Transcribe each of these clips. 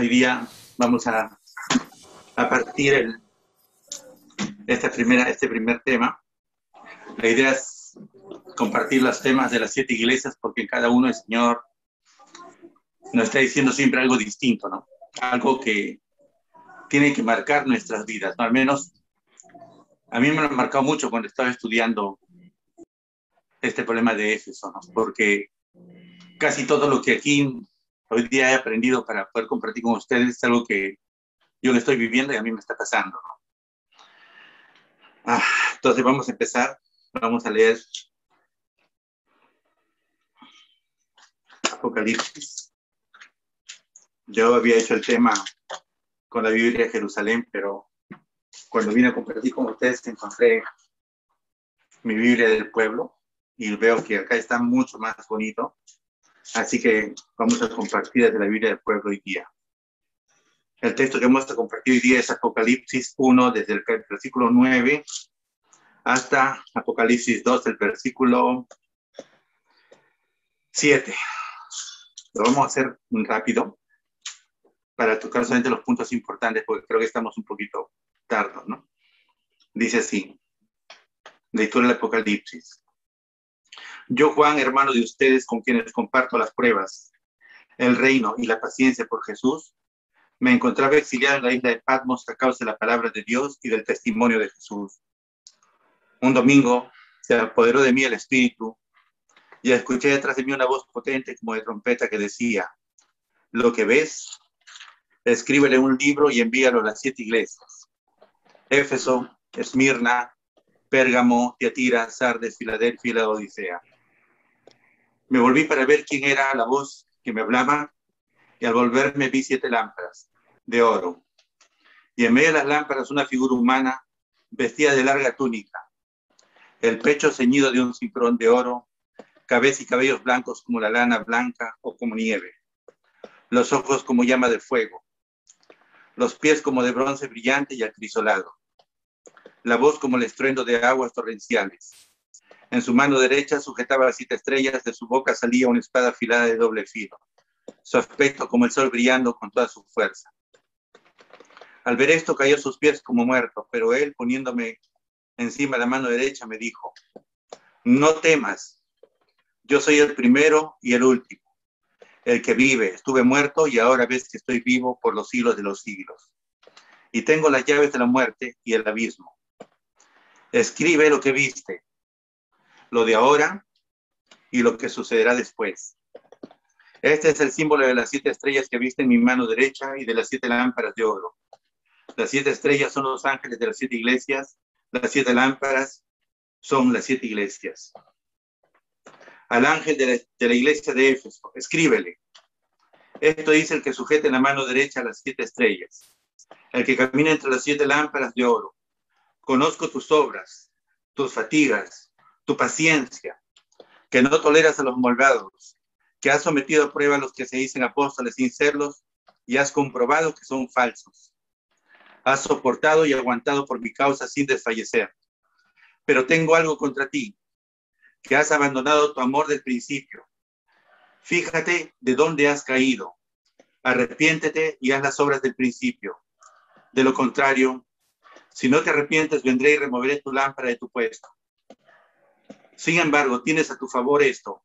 hoy día vamos a partir este primer tema. La idea es compartir los temas de las 7 iglesias porque en cada uno el Señor nos está diciendo siempre algo distinto, ¿no? Algo que tiene que marcar nuestras vidas, ¿no? Al menos a mí me lo ha marcado mucho cuando estaba estudiando este problema de Éfeso, ¿no? Porque casi todo lo que aquí hoy día he aprendido para poder compartir con ustedes es algo que yo lo estoy viviendo y a mí me está pasando, ¿no? Entonces vamos a empezar, vamos a leer Apocalipsis. Yo había hecho el tema con la Biblia de Jerusalén, pero cuando vine a compartir con ustedes encontré mi Biblia del pueblo y veo que acá está mucho más bonito. Así que vamos a compartir desde la Biblia del pueblo hoy día. El texto que vamos a compartir hoy día es Apocalipsis 1, desde el versículo 9 hasta Apocalipsis 2, del versículo 7. Lo vamos a hacer muy rápido para tocar solamente los puntos importantes, porque creo que estamos un poquito tarde, ¿no? Dice así, lectura del Apocalipsis. Yo, Juan, hermano de ustedes, con quienes comparto las pruebas, el reino y la paciencia por Jesús, me encontraba exiliado en la isla de Patmos a causa de la palabra de Dios y del testimonio de Jesús. Un domingo se apoderó de mí el Espíritu y escuché detrás de mí una voz potente como de trompeta que decía: lo que ves, escríbele un libro y envíalo a las 7 iglesias: Éfeso, Esmirna, Pérgamo, Tiatira, Sardes, Filadelfia y la Odisea. Me volví para ver quién era la voz que me hablaba, y al volverme vi 7 lámparas de oro, y en medio de las lámparas una figura humana vestida de larga túnica, el pecho ceñido de un cinturón de oro, cabeza y cabellos blancos como la lana blanca o como nieve, los ojos como llama de fuego, los pies como de bronce brillante y acrisolado, la voz como el estruendo de aguas torrenciales. En su mano derecha sujetaba 7 estrellas, de su boca salía una espada afilada de doble filo, su aspecto como el sol brillando con toda su fuerza. Al ver esto cayó a sus pies como muerto, pero él, poniéndome encima la mano derecha, me dijo: no temas, yo soy el primero y el último, el que vive. Estuve muerto y ahora ves que estoy vivo por los siglos de los siglos. Y tengo las llaves de la muerte y el abismo. Escribe lo que viste, lo de ahora y lo que sucederá después. Este es el símbolo de las 7 estrellas que viste en mi mano derecha y de las 7 lámparas de oro. Las 7 estrellas son los ángeles de las 7 iglesias, las 7 lámparas son las 7 iglesias. Al ángel de la iglesia de Éfeso, escríbele: esto dice el que sujeta en la mano derecha las 7 estrellas, el que camina entre las 7 lámparas de oro. Conozco tus obras, tus fatigas, tu paciencia, que no toleras a los malvados, que has sometido a prueba a los que se dicen apóstoles sin serlos, y has comprobado que son falsos. Has soportado y aguantado por mi causa sin desfallecer. Pero tengo algo contra ti, que has abandonado tu amor del principio. Fíjate de dónde has caído. Arrepiéntete y haz las obras del principio. De lo contrario, si no te arrepientes, vendré y removeré tu lámpara de tu puesto. Sin embargo, tienes a tu favor esto,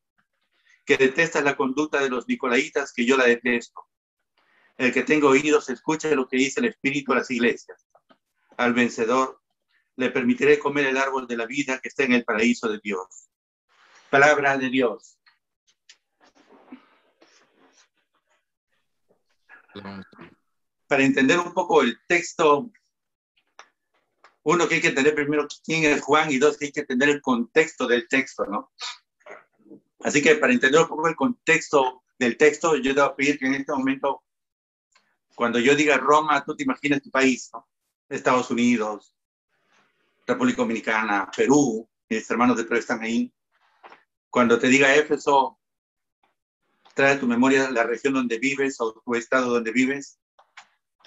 que detestas la conducta de los nicolaitas, que yo la detesto. El que tenga oídos, escuche lo que dice el Espíritu a las iglesias. Al vencedor le permitiré comer el árbol de la vida que está en el paraíso de Dios. Palabra de Dios. Para entender un poco el texto, uno, que hay que entender primero quién es Juan, y dos, que hay que entender el contexto del texto, ¿no? Así que para entender un poco el contexto del texto, yo te voy a pedir que en este momento, cuando yo diga Roma, tú te imaginas tu país, ¿no? Estados Unidos, República Dominicana, Perú, mis hermanos de Perú están ahí. Cuando te diga Éfeso, trae a tu memoria la región donde vives o tu estado donde vives.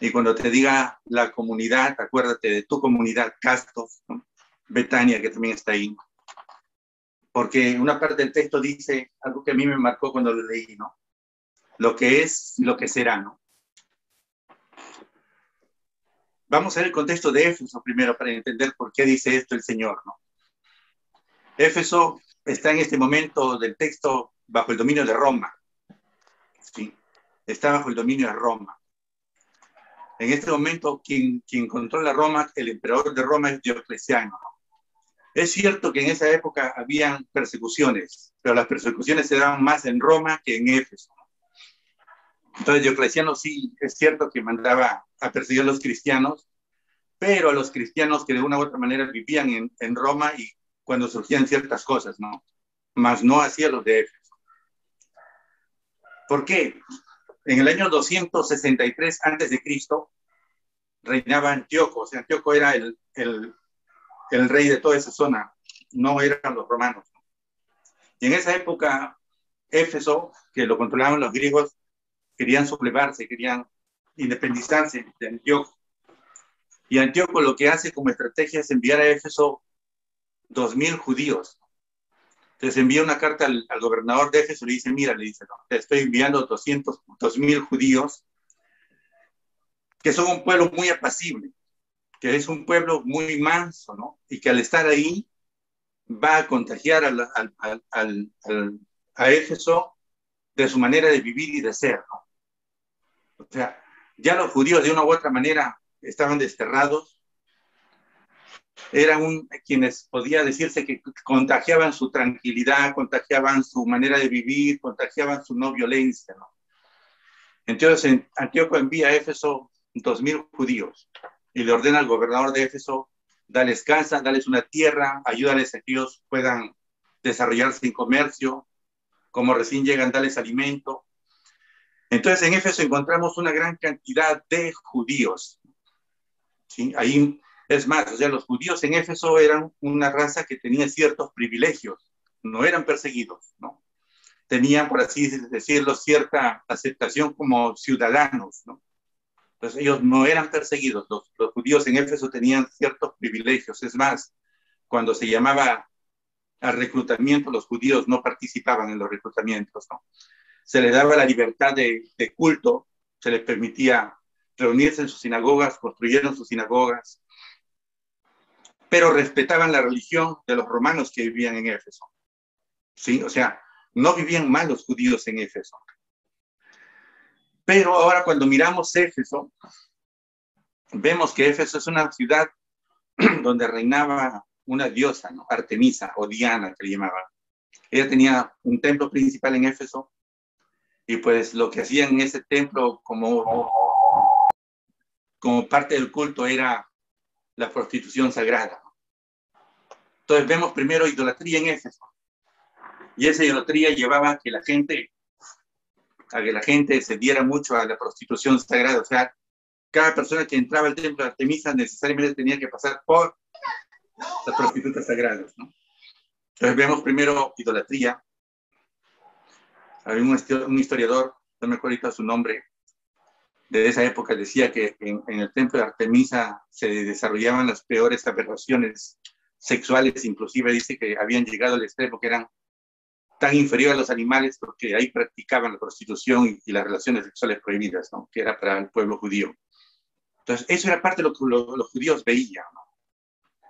Y cuando te diga la comunidad, acuérdate de tu comunidad, Castos, ¿no? Betania, que también está ahí. Porque una parte del texto dice algo que a mí me marcó cuando lo leí, ¿no? Lo que es y lo que será, ¿no? Vamos a ver el contexto de Éfeso primero para entender por qué dice esto el Señor, ¿no? Éfeso está en este momento del texto bajo el dominio de Roma. ¿Sí? Está bajo el dominio de Roma. En este momento, quien controla Roma, el emperador de Roma es Diocleciano. Es cierto que en esa época habían persecuciones, pero las persecuciones se daban más en Roma que en Éfeso. Entonces Diocleciano sí es cierto que mandaba a perseguir a los cristianos, pero a los cristianos que de una u otra manera vivían en Roma y cuando surgían ciertas cosas, ¿no? Mas no hacía los de Éfeso. ¿Por qué? En el año 263 a.C. reinaba Antíoco. O sea, Antíoco era el rey de toda esa zona, no eran los romanos. Y en esa época, Éfeso, que lo controlaban los griegos, querían sublevarse, querían independizarse de Antíoco. Y Antíoco lo que hace como estrategia es enviar a Éfeso 2,000 judíos. Entonces envía una carta al gobernador de Éfeso y le dice, mira, le dice, no, te estoy enviando 2,000 judíos, que son un pueblo muy apacible, que es un pueblo muy manso, ¿no? Y que al estar ahí va a contagiar a Éfeso de su manera de vivir y de ser, ¿no? O sea, ya los judíos de una u otra manera estaban desterrados, eran quienes podía decirse que contagiaban su tranquilidad, contagiaban su manera de vivir, contagiaban su no violencia, ¿no? Entonces Antíoco envía a Éfeso 2,000 judíos y le ordena al gobernador de Éfeso, dales casa, dales una tierra, ayúdales a que ellos puedan desarrollarse en comercio, como recién llegan, dales alimento. Entonces en Éfeso encontramos una gran cantidad de judíos, ¿sí? Ahí es más, o sea, los judíos en Éfeso eran una raza que tenía ciertos privilegios, no eran perseguidos, ¿no? Tenían, por así decirlo, cierta aceptación como ciudadanos, ¿no? Entonces ellos no eran perseguidos, los judíos en Éfeso tenían ciertos privilegios. Es más, cuando se llamaba al reclutamiento, los judíos no participaban en los reclutamientos, ¿no? Se les daba la libertad de culto, se les permitía reunirse en sus sinagogas, construyeron sus sinagogas, pero respetaban la religión de los romanos que vivían en Éfeso, ¿sí? O sea, no vivían mal los judíos en Éfeso. Pero ahora cuando miramos Éfeso, vemos que Éfeso es una ciudad donde reinaba una diosa, ¿no? Artemisa o Diana, que le llamaban. Ella tenía un templo principal en Éfeso y pues lo que hacían en ese templo como parte del culto era la prostitución sagrada. Entonces vemos primero idolatría en Éfeso. Y esa idolatría llevaba a que la gente se diera mucho a la prostitución sagrada. O sea, cada persona que entraba al templo de Artemisa necesariamente tenía que pasar por las prostitutas sagradas, ¿no? Entonces vemos primero idolatría. Había un historiador, no me acuerdo ahorita su nombre, de esa época decía que en el templo de Artemisa se desarrollaban las peores aberraciones sexuales, inclusive dice que habían llegado al extremo que eran tan inferiores a los animales porque ahí practicaban la prostitución y las relaciones sexuales prohibidas, ¿no? Que era para el pueblo judío. Entonces, eso era parte de lo que los judíos veían, ¿no?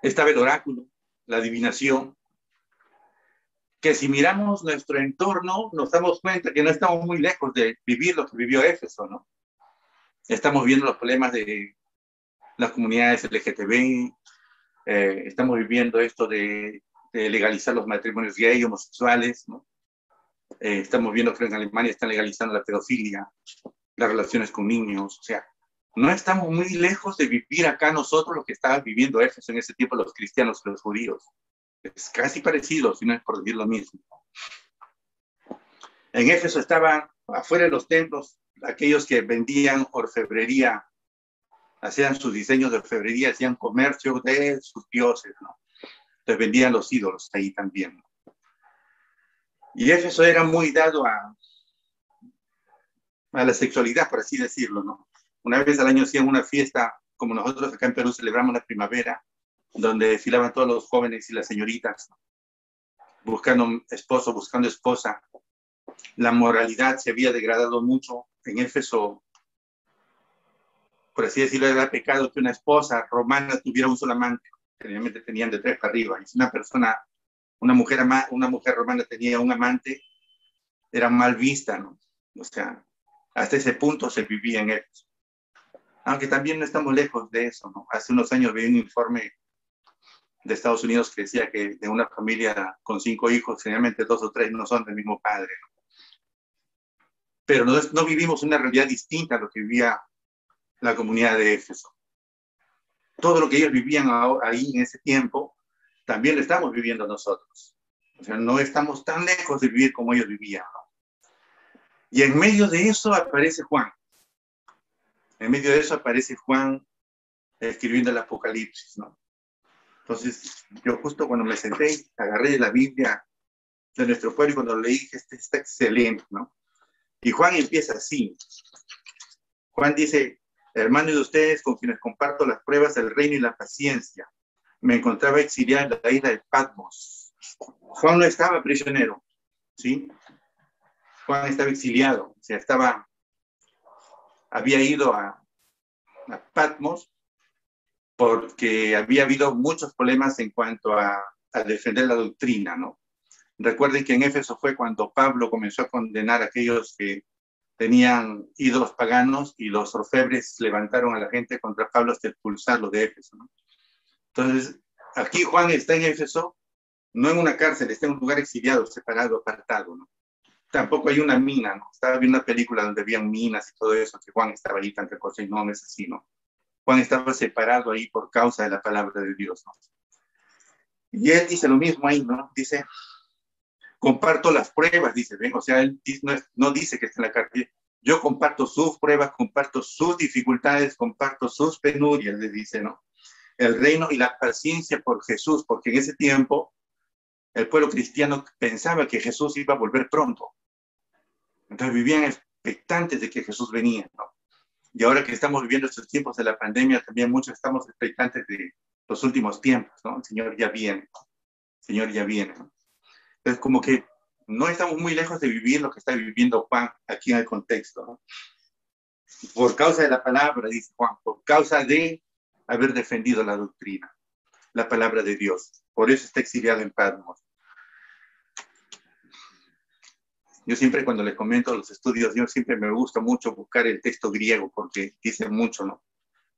Estaba el oráculo, la adivinación, que si miramos nuestro entorno nos damos cuenta que no estamos muy lejos de vivir lo que vivió Éfeso, ¿no? Estamos viendo los problemas de las comunidades LGTB, estamos viviendo esto de legalizar los matrimonios gay, homosexuales, ¿no? Estamos viendo que en Alemania están legalizando la pedofilia, las relaciones con niños, o sea, no estamos muy lejos de vivir acá nosotros lo que estaba viviendo Éfeso en ese tiempo los cristianos y los judíos. Es casi parecido, si no es por decir lo mismo. En Éfeso estaban afuera de los templos aquellos que vendían orfebrería, hacían sus diseños de orfebrería, hacían comercio de sus dioses, ¿no? Entonces vendían los ídolos ahí también, ¿no? Y Éfeso era muy dado a la sexualidad, por así decirlo, ¿no? Una vez al año hacían una fiesta, como nosotros acá en Perú celebramos la primavera, donde desfilaban todos los jóvenes y las señoritas, ¿no? Buscando esposo, buscando esposa. La moralidad se había degradado mucho en Éfeso. por así decirlo, era pecado que una esposa romana tuviera un solo amante. Generalmente tenían de 3 para arriba. Y si una mujer romana tenía un amante, era mal vista, ¿no? O sea, hasta ese punto se vivía en Éfeso. Aunque también no estamos lejos de eso, ¿no? Hace unos años vi un informe de Estados Unidos que decía que de una familia con 5 hijos, generalmente 2 o 3 no son del mismo padre, ¿no? Pero no vivimos una realidad distinta a lo que vivía la comunidad de Éfeso. Todo lo que ellos vivían ahí en ese tiempo, también lo estamos viviendo nosotros. O sea, no estamos tan lejos de vivir como ellos vivían, ¿no? Y en medio de eso aparece Juan. En medio de eso aparece Juan escribiendo el Apocalipsis, ¿no? Entonces, yo justo cuando me senté, agarré la Biblia de nuestro pueblo y cuando leí, dije, está excelente, ¿no? Y Juan empieza así. Juan dice, hermanos de ustedes con quienes comparto las pruebas del reino y la paciencia, me encontraba exiliado en la isla de Patmos. Juan no estaba prisionero, ¿sí? Juan estaba exiliado, o sea, había ido a Patmos porque había habido muchos problemas en cuanto a defender la doctrina, ¿no? Recuerden que en Éfeso fue cuando Pablo comenzó a condenar a aquellos que tenían ídolos paganos y los orfebres levantaron a la gente contra Pablo hasta expulsarlo de Éfeso, ¿no? Entonces, aquí Juan está en Éfeso, no en una cárcel, está en un lugar exiliado, separado, apartado, ¿no? Tampoco hay una mina, ¿no? Estaba viendo una película donde habían minas y todo eso, que Juan estaba ahí, tanta cosa, y no es así, ¿no? Juan estaba separado ahí por causa de la palabra de Dios, ¿no? Y él dice lo mismo ahí, ¿no? Dice, comparto las pruebas, dice, ¿ven? O sea, él no dice que está en la cárcel. Yo comparto sus pruebas, comparto sus dificultades, comparto sus penurias, le dice, ¿no? El reino y la paciencia por Jesús, porque en ese tiempo el pueblo cristiano pensaba que Jesús iba a volver pronto. Entonces vivían expectantes de que Jesús venía, ¿no? Y ahora que estamos viviendo estos tiempos de la pandemia, también muchos estamos expectantes de los últimos tiempos, ¿no? El Señor ya viene, ¿no? El Señor ya viene, ¿no? Entonces, como que no estamos muy lejos de vivir lo que está viviendo Juan aquí en el contexto, ¿no? Por causa de la palabra, dice Juan, por causa de haber defendido la doctrina, la palabra de Dios. Por eso está exiliado en Patmos. Yo siempre cuando le comento los estudios, yo siempre me gusta mucho buscar el texto griego porque dice mucho, ¿no?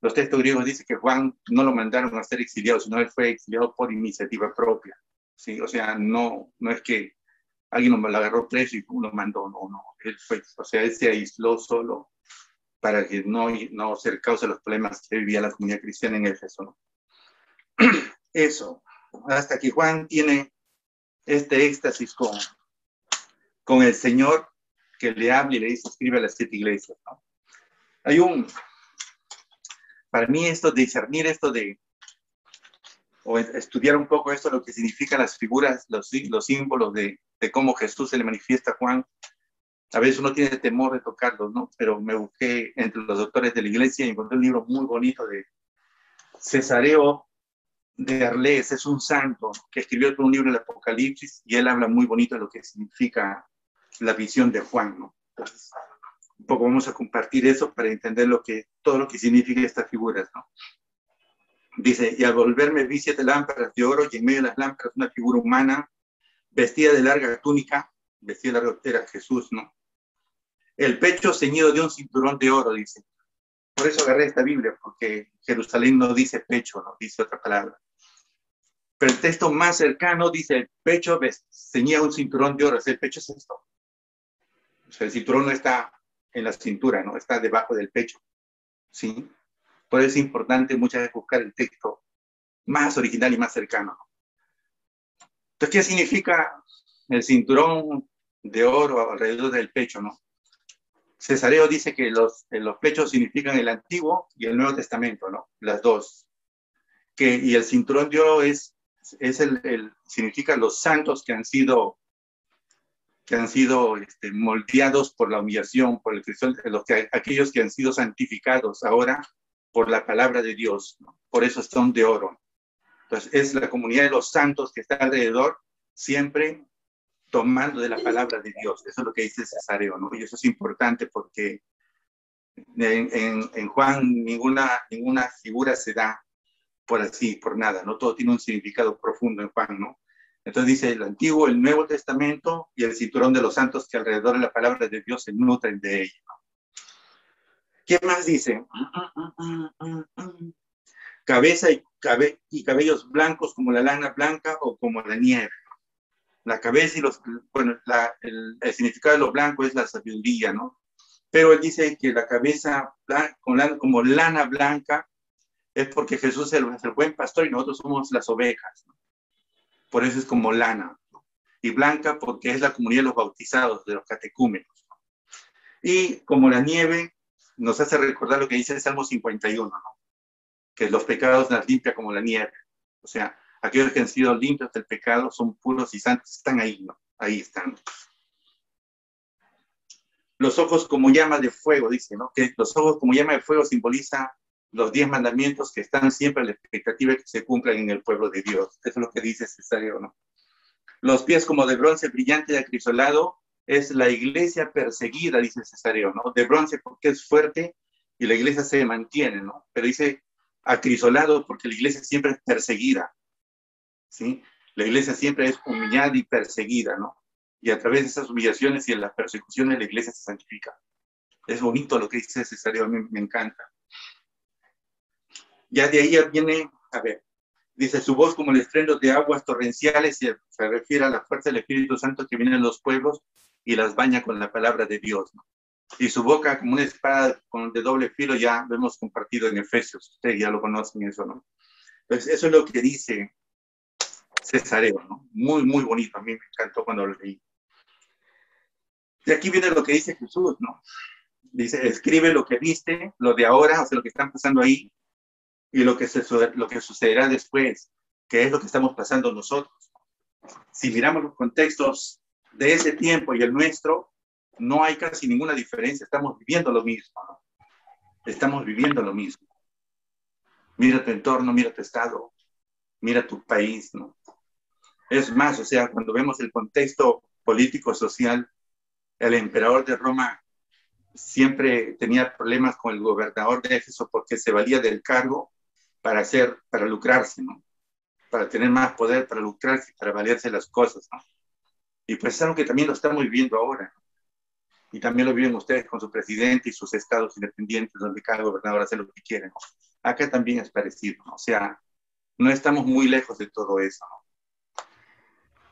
Los textos griegos dicen que Juan no lo mandaron a ser exiliado, sino él fue exiliado por iniciativa propia, ¿sí? O sea, no es que alguien lo agarró preso y lo mandó, no. Él fue, o sea, él se aisló solo para que no ser causa de los problemas que vivía la comunidad cristiana en Éfeso, ¿no? Eso, hasta que Juan tiene este éxtasis con el Señor que le habla y le dice, escribe a las 7 iglesias, ¿no? Para mí discernir o estudiar un poco esto, lo que significan las figuras, los símbolos de cómo Jesús se le manifiesta a Juan. A veces uno tiene temor de tocarlos, ¿no? Pero me busqué entre los doctores de la iglesia y encontré un libro muy bonito de Cesareo de Arles, es un santo que escribió un libro del Apocalipsis y él habla muy bonito de lo que significa la visión de Juan, ¿no? Entonces, un poco vamos a compartir eso para entender todo lo que significa estas figuras, ¿no? Dice, y al volverme vi 7 lámparas de oro y en medio de las lámparas una figura humana vestida de larga túnica, vestida de larga era Jesús, ¿no? El pecho ceñido de un cinturón de oro, dice. Por eso agarré esta Biblia, porque Jerusalén no dice pecho, no dice otra palabra. Pero el texto más cercano dice, el pecho ceñía un cinturón de oro, o sea, el pecho es esto. O sea, el cinturón no está en la cintura, ¿no? Está debajo del pecho, ¿sí? Por eso es importante muchas veces buscar el texto más original y más cercano. Entonces, ¿qué significa el cinturón de oro alrededor del pecho, no? Cesareo dice que los pechos significan el Antiguo y el Nuevo Testamento, ¿no? Las dos. Y el cinturón de oro significa los santos que han sido moldeados por la humillación, por el Cristo, aquellos que han sido santificados ahora por la palabra de Dios, ¿no? Por eso son de oro. Entonces, es la comunidad de los santos que está alrededor, siempre tomando de la palabra de Dios. Eso es lo que dice Cesareo, ¿no? Y eso es importante porque En Juan ninguna figura se da por nada, ¿no? Todo tiene un significado profundo en Juan, ¿no? Entonces dice el Antiguo, el Nuevo Testamento y el cinturón de los santos que alrededor de la palabra de Dios se nutren de ella, ¿no? ¿Qué más dice? Cabeza y cabellos blancos como la lana blanca o como la nieve. La cabeza y el significado de lo blanco es la sabiduría, ¿no? Pero él dice que la cabeza como lana blanca es porque Jesús es el buen pastor y nosotros somos las ovejas, ¿no? Por eso es como lana, ¿no? Y blanca porque es la comunidad de los bautizados, de los catecúmenos, ¿no? Y como la nieve nos hace recordar lo que dice el Salmo 51, ¿no? Que los pecados las limpia como la nieve. O sea, aquellos que han sido limpios del pecado son puros y santos, están ahí, ¿no? Ahí están. Los ojos como llama de fuego, dice, ¿no? Que los ojos como llama de fuego simboliza los 10 mandamientos que están siempre a la expectativa de que se cumplan en el pueblo de Dios. Eso es lo que dice Cesáreo, ¿no? Los pies como de bronce brillante y acrisolado es la iglesia perseguida, dice Cesáreo, ¿no? De bronce porque es fuerte y la iglesia se mantiene, ¿no? Pero dice acrisolado porque la iglesia siempre es perseguida, ¿sí? La iglesia siempre es humillada y perseguida, ¿no? Y a través de esas humillaciones y de las persecuciones la iglesia se santifica. Es bonito lo que dice Cesáreo, a mí me encanta. Ya de ahí viene, a ver, dice, su voz como el estruendo de aguas torrenciales se refiere a la fuerza del Espíritu Santo que viene en los pueblos y las baña con la palabra de Dios, ¿no? Y su boca como una espada de doble filo, ya lo hemos compartido en Efesios, ustedes ya lo conocen eso, ¿no? Entonces, eso es lo que dice Cesáreo, ¿no? Muy, muy bonito, a mí me encantó cuando lo leí. Y aquí viene lo que dice Jesús, ¿no? Dice, escribe lo que viste, lo de ahora, o sea, lo que están pasando ahí, y lo que sucederá después, que es lo que estamos pasando nosotros. Si miramos los contextos de ese tiempo y el nuestro, no hay casi ninguna diferencia, estamos viviendo lo mismo, ¿no? Estamos viviendo lo mismo. Mira tu entorno, mira tu estado, mira tu país, ¿no? Es más, o sea, cuando vemos el contexto político, social, el emperador de Roma siempre tenía problemas con el gobernador de Éfeso porque se valía del cargo para lucrarse, ¿no? Para tener más poder, para lucrarse, para valerse las cosas, ¿no? Y pues es algo que también lo estamos viviendo ahora. Y también lo viven ustedes con su presidente y sus estados independientes, donde cada gobernador hace lo que quiere, ¿no? Acá también es parecido, ¿no? O sea, no estamos muy lejos de todo eso, ¿no?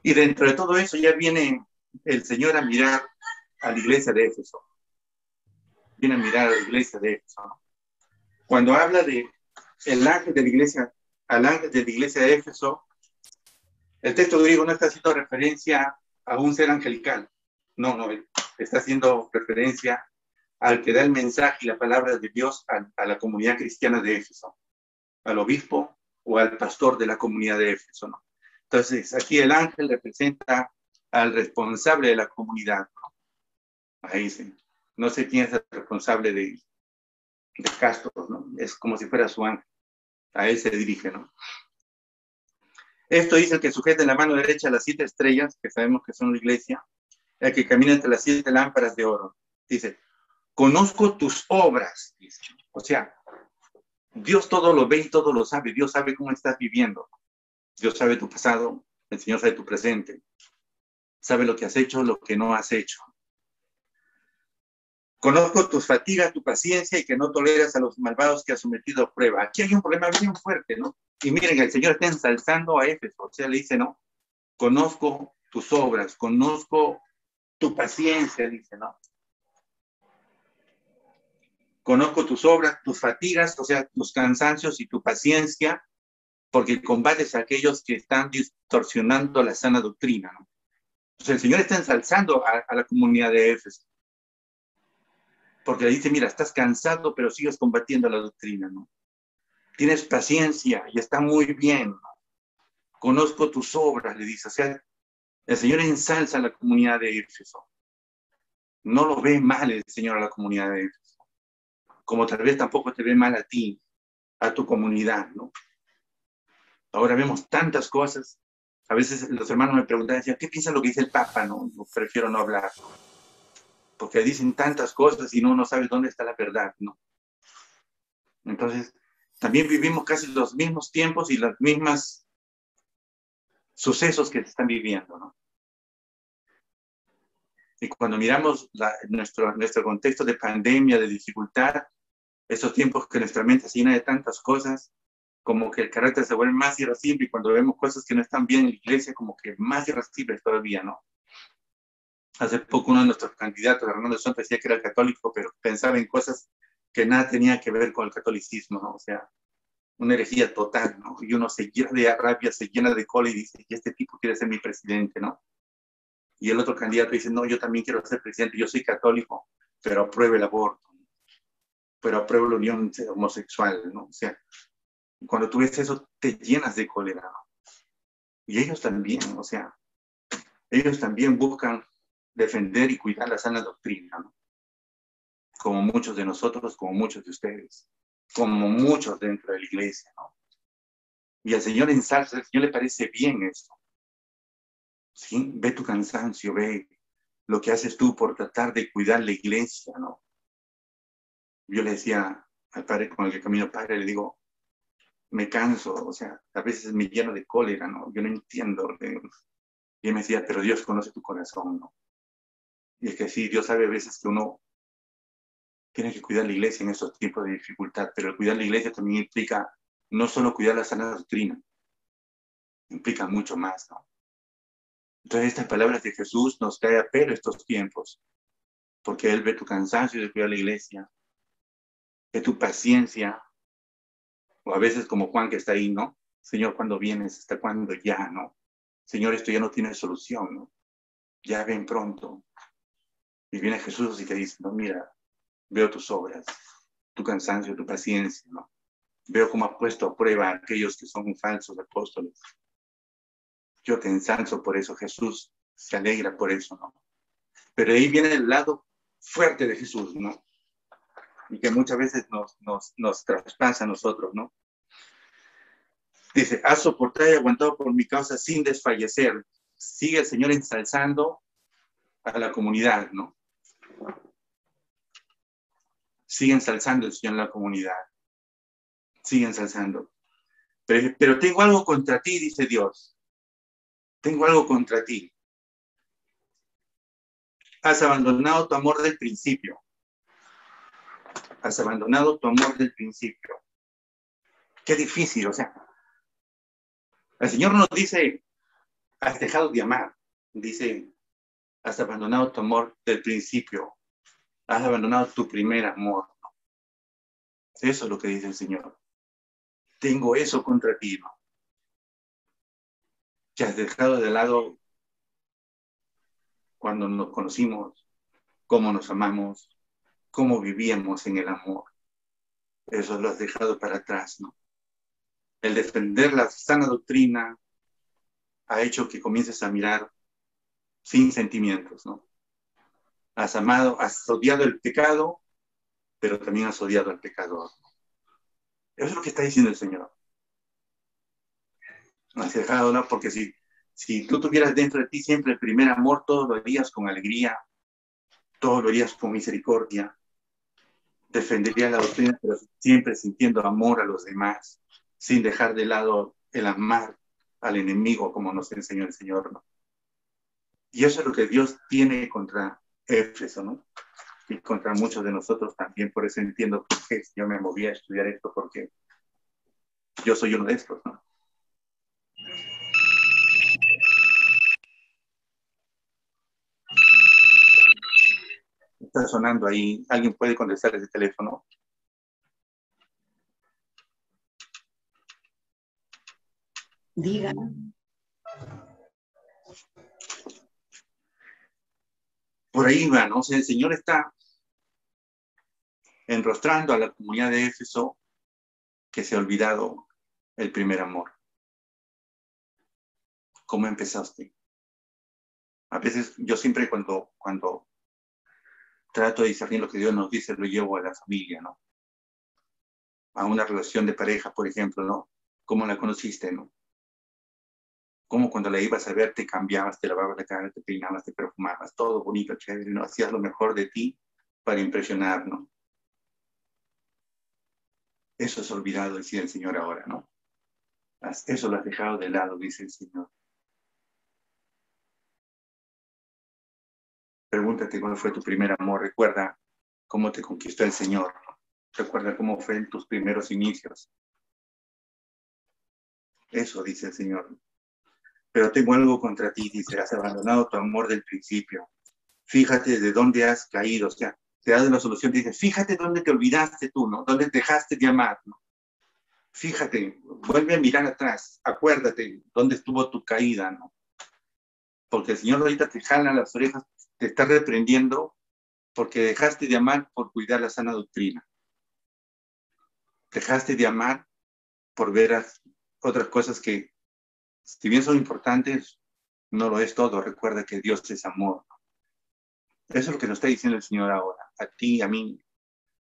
Y dentro de todo eso ya viene el Señor a mirar a la iglesia de Éfeso. Viene a mirar a la iglesia de Éfeso, ¿no? Cuando habla de el ángel de la iglesia, al ángel de la iglesia de Éfeso, el texto griego no está haciendo referencia a un ser angelical. No, está haciendo referencia al que da el mensaje y la palabra de Dios a la comunidad cristiana de Éfeso, al obispo o al pastor de la comunidad de Éfeso, ¿no? Entonces, aquí el ángel representa al responsable de la comunidad, ¿no? Ahí sí. No sé quién es el responsable de Castro, ¿no? Es como si fuera su ángel. A él se dirige, ¿no? Esto dice el que sujeta en la mano derecha las 7 estrellas, que sabemos que son la iglesia, el que camina entre las 7 lámparas de oro. Dice, conozco tus obras, dice. O sea, Dios todo lo ve y todo lo sabe. Dios sabe cómo estás viviendo. Dios sabe tu pasado, el Señor sabe tu presente. Sabe lo que has hecho, lo que no has hecho. Conozco tus fatigas, tu paciencia y que no toleras a los malvados que has sometido a prueba. Aquí hay un problema bien fuerte, ¿no? Y miren, el Señor está ensalzando a Éfeso. O sea, le dice, ¿no? Conozco tus obras, conozco tu paciencia, dice, ¿no? Conozco tus obras, tus fatigas, o sea, tus cansancios y tu paciencia, porque combates a aquellos que están distorsionando la sana doctrina, ¿no? Entonces el Señor está ensalzando a la comunidad de Éfeso, porque le dice, mira, estás cansado, pero sigues combatiendo la doctrina, ¿no? Tienes paciencia y está muy bien, ¿no? Conozco tus obras, le dice. O sea, el Señor ensalza a la comunidad de Éfeso. No lo ve mal el Señor a la comunidad de Éfeso, como tal vez tampoco te ve mal a ti, a tu comunidad, ¿no? Ahora vemos tantas cosas. A veces los hermanos me preguntan, decían, ¿qué piensa lo que dice el Papa? No, prefiero no hablar. porque dicen tantas cosas y no sabe dónde está la verdad, ¿no? Entonces, también vivimos casi los mismos tiempos y las mismas sucesos que se están viviendo, ¿no? Y cuando miramos nuestro contexto de pandemia, de dificultad, esos tiempos que nuestra mente se llena de tantas cosas, como que el carácter se vuelve más irascible, y cuando vemos cosas que no están bien en la iglesia, como que más irascibles todavía, ¿no? Hace poco uno de nuestros candidatos, Hernando Santos, decía que era católico, pero pensaba en cosas que nada tenía que ver con el catolicismo, ¿no? O sea, una herejía total, ¿no? Y uno se llena de rabia, se llena de cola y dice, y este tipo quiere ser mi presidente, ¿no? Y el otro candidato dice, no, yo también quiero ser presidente, yo soy católico, pero apruebo el aborto, pero apruebo la unión homosexual, ¿no? O sea, cuando tú ves eso, te llenas de cólera, ¿no? Y ellos también, o sea, ellos también buscan defender y cuidar la sana doctrina, ¿no? Como muchos de nosotros, como muchos de ustedes, como muchos dentro de la iglesia, ¿no? Y al Señor ensalza, al Señor le parece bien eso, ¿sí? Ve tu cansancio, ve lo que haces tú por tratar de cuidar la iglesia, ¿no? Yo le decía al padre con el que camino, padre, le digo, me canso, o sea, a veces me lleno de cólera, ¿no? Yo no entiendo. Y él me decía, pero Dios conoce tu corazón, ¿no? Y es que sí, Dios sabe a veces que uno tiene que cuidar la iglesia en estos tiempos de dificultad, pero cuidar la iglesia también implica no solo cuidar la sana doctrina, implica mucho más, ¿no? Entonces estas palabras de Jesús nos cae a pelo estos tiempos, porque Él ve tu cansancio de cuidar la iglesia, ve tu paciencia, o a veces como Juan que está ahí, ¿no? Señor, ¿cuándo vienes? ¿Hasta cuándo ya, no? Señor, esto ya no tiene solución, ¿no? Ya ven pronto. Y viene Jesús y te dice, no, mira, veo tus obras, tu cansancio, tu paciencia, ¿no? Veo cómo has puesto a prueba a aquellos que son falsos apóstoles. Yo te ensalzo por eso, Jesús se alegra por eso, ¿no? Pero ahí viene el lado fuerte de Jesús, ¿no? Y que muchas veces nos traspasa a nosotros, ¿no? Dice, has soportado y aguantado por mi causa sin desfallecer. Sigue el Señor ensalzando a la comunidad, ¿no? Sigue ensalzando el Señor a la comunidad. Sigue ensalzando. Pero tengo algo contra ti, dice Dios. Tengo algo contra ti. Has abandonado tu amor del principio. Has abandonado tu amor del principio. Qué difícil, o sea. El Señor nos dice, has dejado de amar. Dice, has abandonado tu amor del principio. Has abandonado tu primer amor. Eso es lo que dice el Señor. Tengo eso contra ti, ¿no? Que has dejado de lado cuando nos conocimos, cómo nos amamos, cómo vivíamos en el amor. Eso lo has dejado para atrás, ¿no? El defender la sana doctrina ha hecho que comiences a mirar sin sentimientos, ¿no? Has amado, has odiado el pecado, pero también has odiado al pecador. Eso es lo que está diciendo el Señor. No has dejado, ¿no? Porque si tú tuvieras dentro de ti siempre el primer amor, todo lo harías con alegría, todo lo harías con misericordia, defenderías la doctrina, pero siempre sintiendo amor a los demás, sin dejar de lado el amar al enemigo, como nos enseñó el Señor, ¿no? Y eso es lo que Dios tiene contra Éfeso, ¿no? Y contra muchos de nosotros también. Por eso entiendo que yo me moví a estudiar esto, porque yo soy uno de estos, ¿no? Está sonando ahí. ¿Alguien puede contestar ese teléfono? Diga. Por ahí va, ¿no? O sea, el Señor está enrostrando a la comunidad de Éfeso que se ha olvidado el primer amor. ¿Cómo empezaste? A veces yo siempre cuando trato de discernir lo que Dios nos dice, lo llevo a la familia, ¿no? A una relación de pareja, por ejemplo, ¿no? ¿Cómo la conociste, no? Cómo cuando la ibas a ver te cambiabas, te lavabas la cara, te peinabas, te perfumabas, todo bonito, chévere, ¿no? Hacías lo mejor de ti para impresionar, ¿no? Eso es olvidado, decía el Señor ahora, ¿no? Eso lo has dejado de lado, dice el Señor. Pregúntate cuál fue tu primer amor. Recuerda cómo te conquistó el Señor. Recuerda cómo fue en tus primeros inicios. Eso dice el Señor. Pero tengo algo contra ti, dice, has abandonado tu amor del principio. Fíjate de dónde has caído. O sea, te da una solución, dice, fíjate dónde te olvidaste tú, ¿no? Dónde dejaste de amar, ¿no? Fíjate, vuelve a mirar atrás. Acuérdate dónde estuvo tu caída, ¿no? Porque el Señor ahorita te jala las orejas, te está reprendiendo porque dejaste de amar por cuidar la sana doctrina. Dejaste de amar por ver otras cosas que, si bien son importantes, no lo es todo. Recuerda que Dios es amor. Eso es lo que nos está diciendo el Señor ahora, a ti, a mí,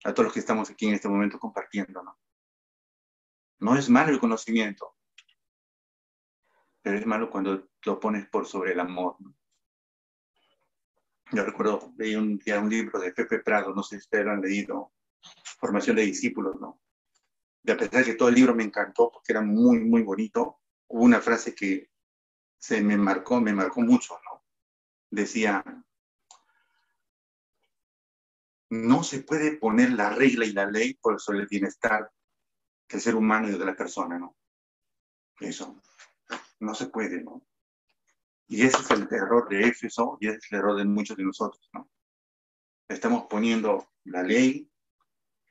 a todos los que estamos aquí en este momento compartiendo, ¿no? No es malo el conocimiento, pero es malo cuando lo pones por sobre el amor, ¿no? Yo recuerdo, leí un libro de Pepe Prado, no sé si ustedes lo han leído, Formación de Discípulos, ¿no? Y a pesar de que todo el libro me encantó porque era muy, muy bonito, hubo una frase que me marcó mucho, ¿no? Decía, no se puede poner la regla y la ley por sobre el bienestar del ser humano y de la persona, ¿no? Eso no se puede, ¿no? Y ese es el error de Éfeso y ese es el error de muchos de nosotros, ¿no? Estamos poniendo la ley,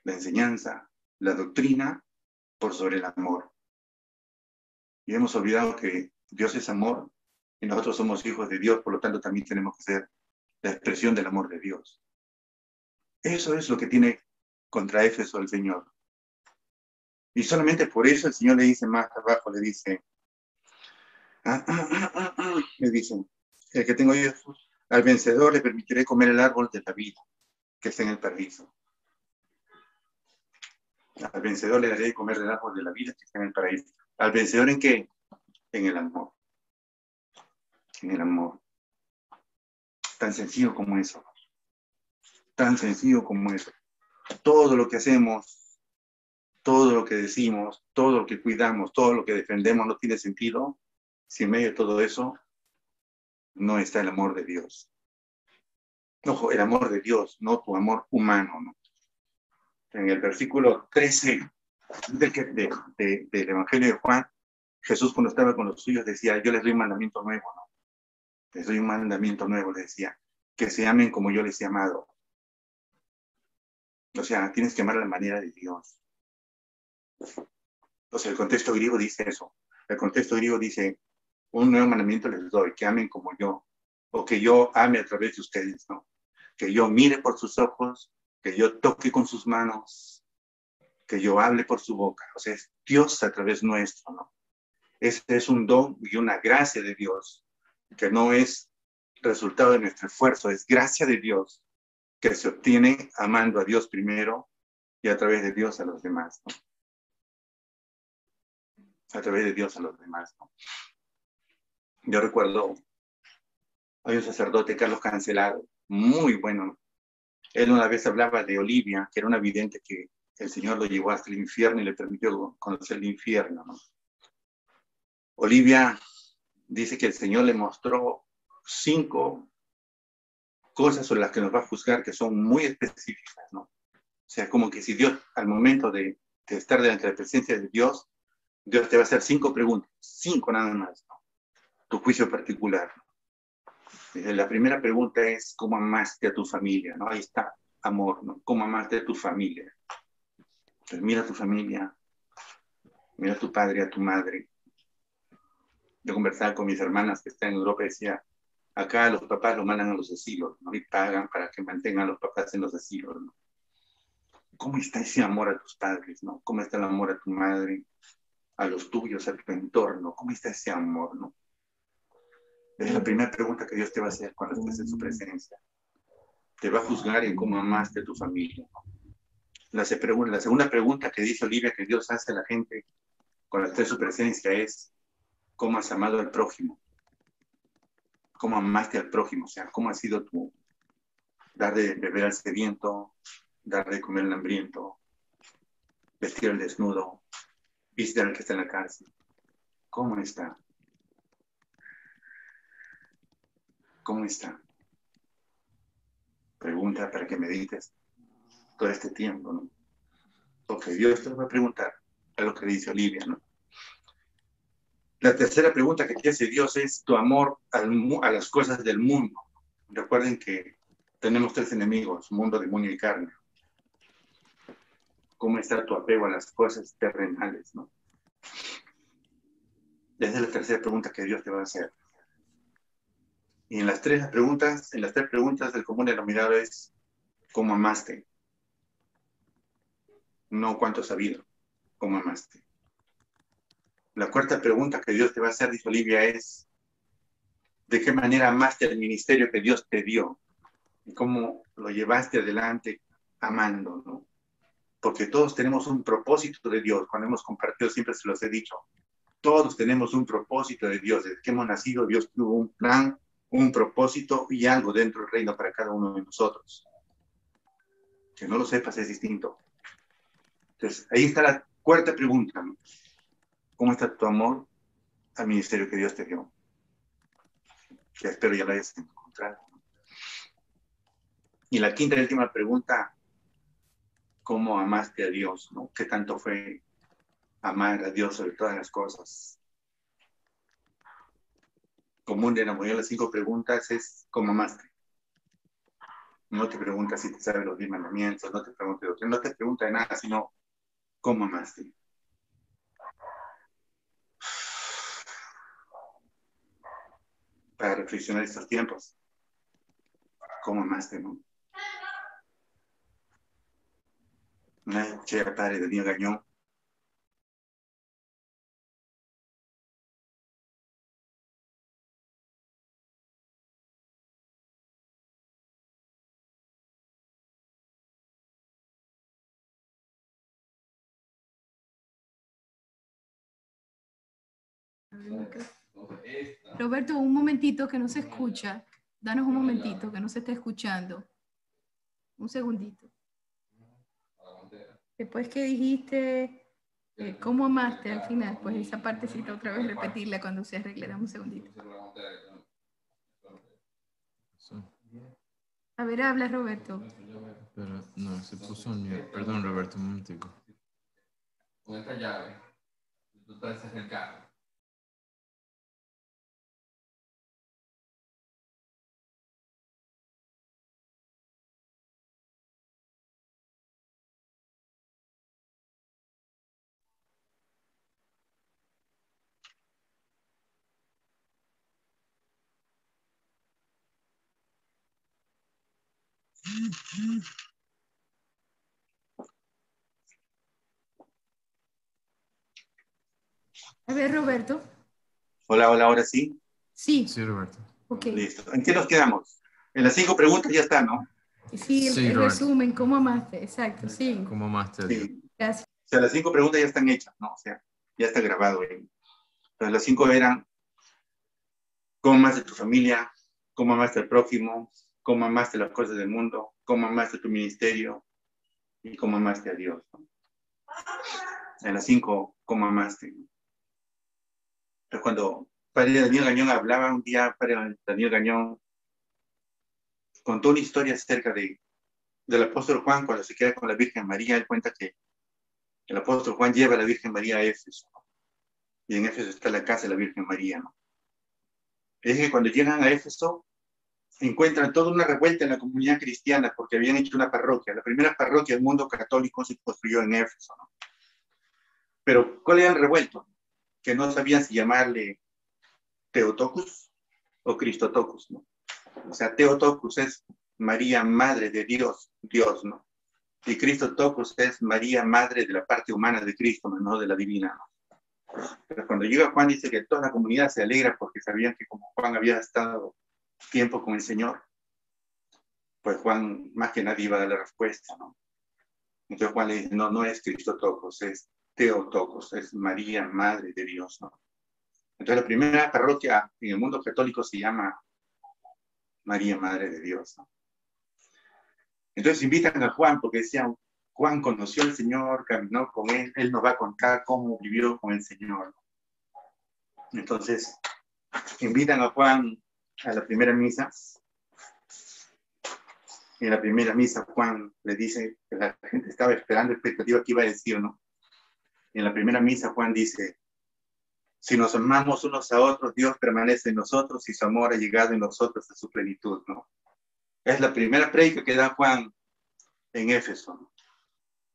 la enseñanza, la doctrina por sobre el amor. Y hemos olvidado que Dios es amor y nosotros somos hijos de Dios, por lo tanto también tenemos que ser la expresión del amor de Dios. Eso es lo que tiene contra Éfeso el Señor. Y solamente por eso el Señor le dice más abajo, le dice, le dicen, el que tengo yo, al vencedor le permitiré comer el árbol de la vida que está en el paraíso. Al vencedor le daré de comer el árbol de la vida que está en el paraíso. ¿Al vencedor en qué? En el amor. En el amor. Tan sencillo como eso. Tan sencillo como eso. Todo lo que hacemos, todo lo que decimos, todo lo que cuidamos, todo lo que defendemos no tiene sentido si en medio de todo eso no está el amor de Dios. Ojo, el amor de Dios, no tu amor humano, ¿no? En el versículo 13 del Evangelio de Juan, Jesús cuando estaba con los suyos decía, yo les doy un mandamiento nuevo, ¿no? Les doy un mandamiento nuevo, les decía, que se amen como yo les he amado. O sea, tienes que amar a la manera de Dios. O sea, el contexto griego dice eso. El contexto griego dice, un nuevo mandamiento les doy, que amen como yo, o que yo ame a través de ustedes, ¿no? Que yo mire por sus ojos, que yo toque con sus manos, que yo hable por su boca. O sea, es Dios a través nuestro, ¿no? Este es un don y una gracia de Dios, que no es resultado de nuestro esfuerzo, es gracia de Dios, que se obtiene amando a Dios primero y a través de Dios a los demás, ¿no? A través de Dios a los demás, ¿no? Yo recuerdo, hay un sacerdote, Carlos Cancelado, muy bueno. Él una vez hablaba de Olivia, que era una vidente que el Señor lo llevó hasta el infierno y le permitió conocer el infierno, ¿no? Olivia dice que el Señor le mostró 5 cosas sobre las que nos va a juzgar que son muy específicas, ¿no? O sea, como que si Dios, al momento de estar delante de la presencia de Dios, Dios te va a hacer 5 preguntas, 5 nada más, ¿no? Tu juicio particular, ¿no? La primera pregunta es, ¿cómo amaste a tu familia? ¿No? Ahí está, amor, ¿no? ¿Cómo amaste a tu familia? Entonces, mira a tu familia, mira a tu padre, a tu madre. Yo conversaba con mis hermanas que están en Europa y decía, acá los papás los mandan a los asilos, ¿no? Y pagan para que mantengan a los papás en los asilos, ¿no? ¿Cómo está ese amor a tus padres, ¿no? ¿Cómo está el amor a tu madre, a los tuyos, a tu entorno? ¿Cómo está ese amor, ¿no? Es la primera pregunta que Dios te va a hacer cuando estés en su presencia. Te va a juzgar en cómo amaste a tu familia, ¿no? La segunda pregunta que dice Olivia que Dios hace a la gente cuando está en su presencia es, cómo has amado al prójimo, cómo amaste al prójimo, o sea, cómo ha sido tu dar de beber al sediento, dar de comer al hambriento, vestir al desnudo, visitar al que está en la cárcel. ¿Cómo está? ¿Cómo está? Pregunta para que medites todo este tiempo, ¿no? Porque Dios te va a preguntar, es lo que dice Olivia, ¿no? La tercera pregunta que te hace Dios es tu amor a las cosas del mundo. Recuerden que tenemos tres enemigos, mundo, demonio y carne. ¿Cómo está tu apego a las cosas terrenales, no? Esa es la tercera pregunta que Dios te va a hacer. Y en las tres preguntas el común denominador es ¿cómo amaste? No cuánto has sabido, ¿cómo amaste? La cuarta pregunta que Dios te va a hacer, dice Olivia, es ¿de qué manera amaste el ministerio que Dios te dio? Y cómo lo llevaste adelante amando, ¿no? Porque todos tenemos un propósito de Dios. Cuando hemos compartido, siempre se los he dicho, todos tenemos un propósito de Dios. Desde que hemos nacido, Dios tuvo un plan, un propósito y algo dentro del reino para cada uno de nosotros. Que no lo sepas es distinto. Entonces, ahí está la cuarta pregunta, ¿no? ¿Cómo está tu amor al ministerio que Dios te dio? Que espero ya lo hayas encontrado. Y la quinta y última pregunta, ¿cómo amaste a Dios? ¿No? ¿Qué tanto fue amar a Dios sobre todas las cosas? Común de la mayoría de las 5 preguntas es ¿cómo amaste? No te pregunta si te sabes los 10 mandamientos, no te pregunta de nada, sino ¿cómo amaste? Para reflexionar estos tiempos, ¿cómo amaste, no? Una escuché al padre Daniel Gañón. Roberto, un momentito que no se escucha. Danos un momentito que no se está escuchando. Un segundito. Después que dijiste cómo amaste al final, pues esa partecita otra vez repetirla cuando se arregle. Dame un segundito. A ver, habla Roberto. Pero no, se puso en mute. Perdón, Roberto, un momentico. Con esta llave, tú traes el carro. A ver, Roberto. Hola, ahora sí. Sí. Sí, Roberto. Ok. Listo. ¿En qué nos quedamos? En las 5 preguntas ya está, ¿no? Sí, el resumen, ¿cómo amaste? Exacto, sí. ¿Cómo amaste a Dios? Sí. Gracias. O sea, las 5 preguntas ya están hechas, ¿no? O sea, ya está grabado ahí. Entonces, las 5 eran ¿cómo amaste a tu familia? ¿Cómo amaste al prójimo? ¿Cómo amaste las cosas del mundo? ¿Cómo amaste tu ministerio? ¿Y cómo amaste a Dios? ¿No? En las 5, ¿cómo amaste? Entonces, cuando Padre Daniel Gañón hablaba un día, Padre Daniel Gañón contó una historia acerca del apóstol Juan cuando se queda con la Virgen María. Él cuenta que el apóstol Juan lleva a la Virgen María a Éfeso, ¿no? Y en Éfeso está la casa de la Virgen María, ¿no? Es que cuando llegan a Éfeso encuentran toda una revuelta en la comunidad cristiana porque habían hecho una parroquia. La primera parroquia del mundo católico se construyó en Éfeso, ¿no? Pero ¿cuál era el revuelto? Que no sabían si llamarle Theotokos o Christotokos, ¿no? O sea, Theotokos es María, Madre de Dios, ¿no? Y Christotokos es María, Madre de la parte humana de Cristo, no de la divina, ¿no? Pero cuando llega Juan dice que toda la comunidad se alegra porque sabían que como Juan había estado tiempo con el Señor, pues Juan más que nadie iba a dar la respuesta, ¿no? Entonces Juan le dice, no es Christotokos, es Theotokos, es María, Madre de Dios, ¿no? Entonces la primera parroquia en el mundo católico se llama María, Madre de Dios, ¿no? Entonces invitan a Juan porque decían, Juan conoció al Señor, caminó con él nos va a contar cómo vivió con el Señor. Entonces invitan a Juan a la primera misa. En la primera misa Juan le dice que la gente estaba esperando expectativa que iba a decir, ¿no? En la primera misa Juan dice, si nos amamos unos a otros, Dios permanece en nosotros y su amor ha llegado en nosotros a su plenitud, ¿no? Es la primera prédica que da Juan en Éfeso, ¿no?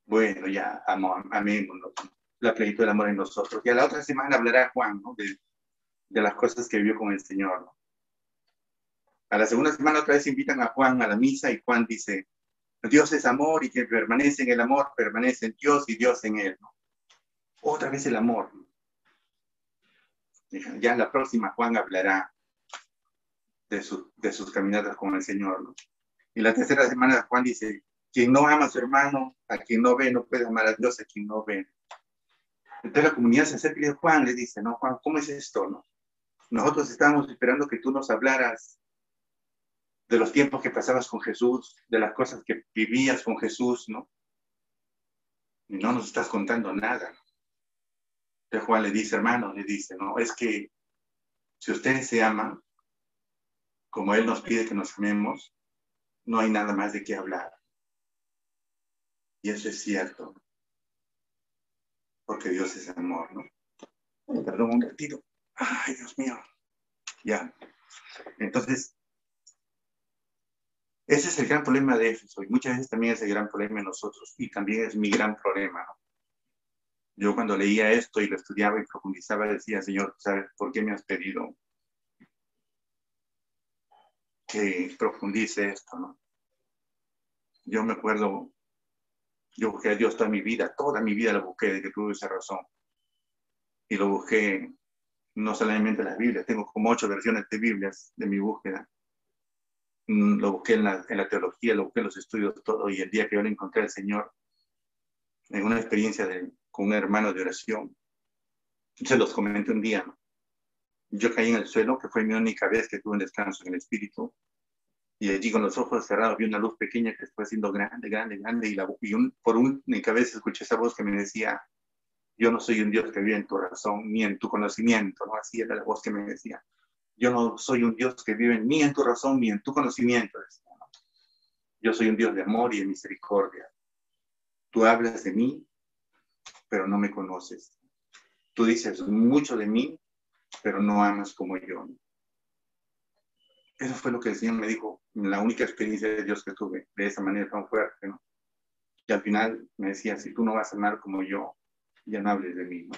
Bueno, ya, amémonos, ¿no? La plenitud del amor en nosotros. Y a la otra semana hablará Juan, ¿no? De las cosas que vivió con el Señor, ¿no? A la segunda semana otra vez invitan a Juan a la misa y Juan dice, Dios es amor y quien permanece en el amor permanece en Dios y Dios en él, ¿no? Otra vez el amor, ¿no? Ya en la próxima Juan hablará de sus caminatas con el Señor, ¿no? Y la tercera semana Juan dice, quien no ama a su hermano, a quien no ve, no puede amar a Dios a quien no ve. Entonces la comunidad se acerca y dice, Juan, le dice, no, Juan, ¿cómo es esto, no? Nosotros estábamos esperando que tú nos hablaras de los tiempos que pasabas con Jesús, de las cosas que vivías con Jesús, ¿no? Y no nos estás contando nada, ¿no? Entonces Juan le dice, hermano, le dice, no, es que si ustedes se aman, como Él nos pide que nos amemos, no hay nada más de qué hablar. Y eso es cierto, porque Dios es amor, ¿no? Perdón, un ratito. Ay, Dios mío. Ya. Entonces, ese es el gran problema de Éfeso, y muchas veces también es el gran problema de nosotros, y también es mi gran problema, ¿no? Yo cuando leía esto y lo estudiaba y profundizaba, decía, Señor, ¿sabes por qué me has pedido que profundice esto, no? Yo me acuerdo, yo busqué a Dios toda mi vida lo busqué desde que tuve esa razón. Y lo busqué no solamente en las Biblias, tengo como 8 versiones de Biblias de mi búsqueda. Lo busqué en la teología, lo busqué en los estudios, todo, y el día que yo le encontré al Señor, en una experiencia con un hermano de oración, se los comenté un día, ¿no? Yo caí en el suelo, que fue mi única vez que tuve un descanso en el espíritu, y allí con los ojos cerrados vi una luz pequeña que fue haciendo grande, grande, grande, por única vez escuché esa voz que me decía, yo no soy un Dios que vive en tu razón, ni en tu conocimiento, ¿no? Así era la voz que me decía. Yo no soy un Dios que vive ni en tu razón, ni en tu conocimiento, decía, ¿no? Yo soy un Dios de amor y de misericordia. Tú hablas de mí, pero no me conoces. Tú dices mucho de mí, pero no amas como yo, ¿no? Eso fue lo que el Señor me dijo, la única experiencia de Dios que tuve, de esa manera tan fuerte, ¿no? Y al final me decía, si tú no vas a amar como yo, ya no hables de mí, ¿no?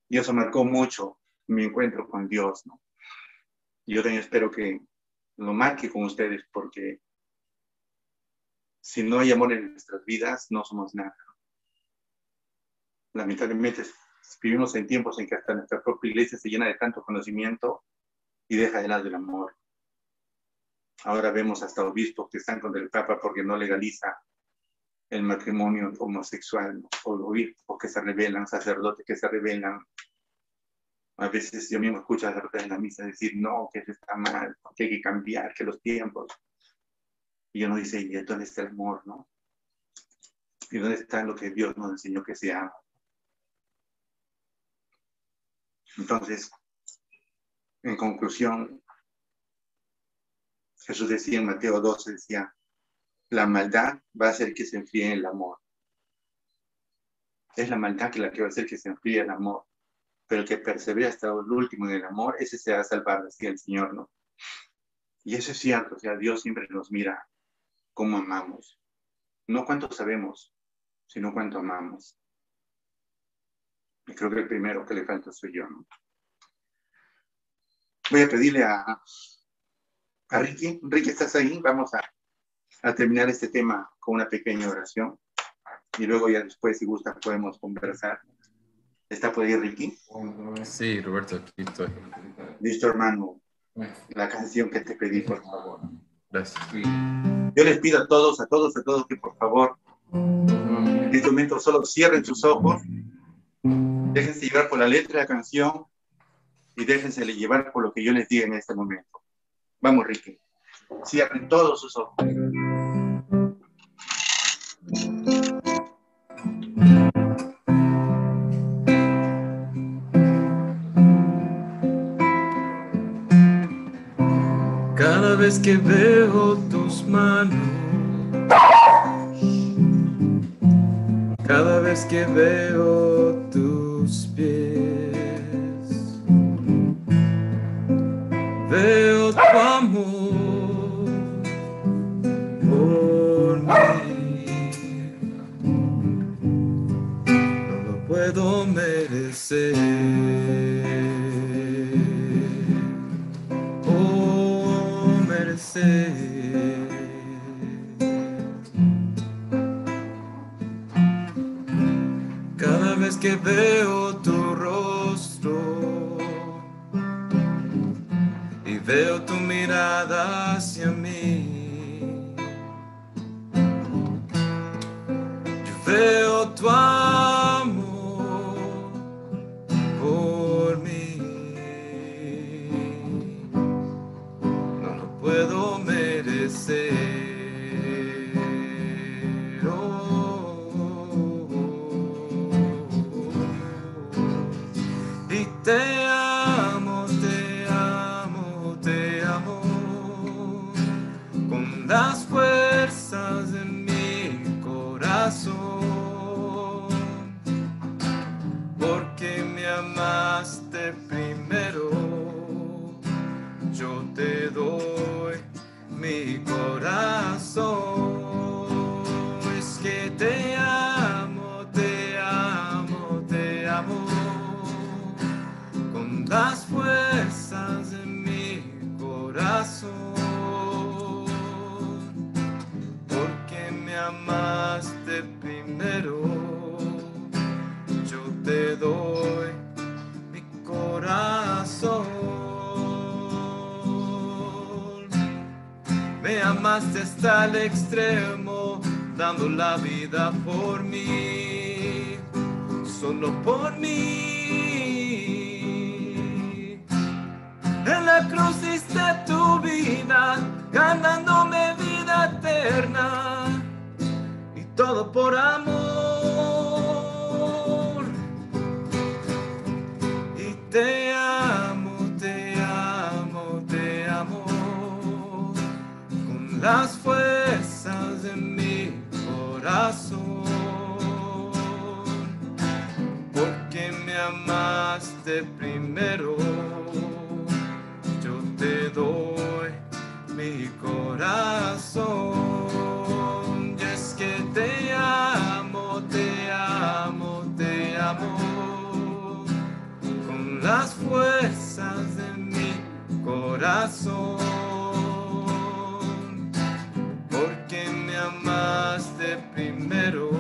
Y eso marcó mucho mi encuentro con Dios, ¿no? Y yo también espero que lo marque con ustedes, porque si no hay amor en nuestras vidas, no somos nada. Lamentablemente vivimos en tiempos en que hasta nuestra propia iglesia se llena de tanto conocimiento y deja de lado el amor. Ahora vemos hasta obispos que están contra el Papa porque no legaliza el matrimonio homosexual, ¿no? O obispos que se rebelan, sacerdotes que se rebelan. A veces yo mismo escucho a sacerdotes en la misa decir, no, que eso está mal, que hay que cambiar, que los tiempos. Y uno dice, ¿y dónde está el amor, no? ¿Y dónde está lo que Dios nos enseñó que se ama? Entonces, en conclusión, Jesús decía en Mateo 12, decía, la maldad va a hacer que se enfríe el amor. Es la maldad la que va a hacer que se enfríe el amor. Pero el que persevera hasta el último en el amor, ese se va a salvar, decía el Señor, ¿no? Y eso es cierto, o sea, Dios siempre nos mira cómo amamos. No cuánto sabemos, sino cuánto amamos. Y creo que el primero que le falta soy yo, ¿no? Voy a pedirle a Ricky. Ricky, ¿estás ahí? Vamos a terminar este tema con una pequeña oración. Y luego ya después, si gusta, podemos conversar. ¿Está por ahí, Ricky? Sí, Roberto, aquí estoy. Listo, hermano. La canción que te pedí, por favor. Gracias. Yo les pido a todos que por favor, en este momento solo cierren sus ojos Déjense llevar por la letra de la canción y déjense llevar por lo que yo les diga en este momento. Vamos, Ricky. Cierren todos sus ojos. Cada vez que veo tus manos, cada vez que veo tus pies, veo tu amor por mí. No lo puedo merecer. Oh, merecer. Cada vez que veo tu rostro y veo tu mirada hacia mí, yo veo tu amor por mí. No lo puedo merecer. Y te amo, te amo, te amo, con las fuerzas de mi corazón, porque me amaste primero. Yo te doy mi corazón. Es que te amo, te amo, te amo, con las fuerzas de mi corazón, porque me amaste primero. Yo te doy mi corazón. Me amaste hasta el extremo, dando la vida por mí, solo por mí. En la cruz diste tu vida, ganándome vida eterna, y todo por amor. Y te amo, te amo, te amo, con las fuerzas de mi corazón, porque me amaste primero. Yo te doy mi corazón. Y es que te amo, te amo, te amo, con las fuerzas de mi corazón, porque me amaste primero.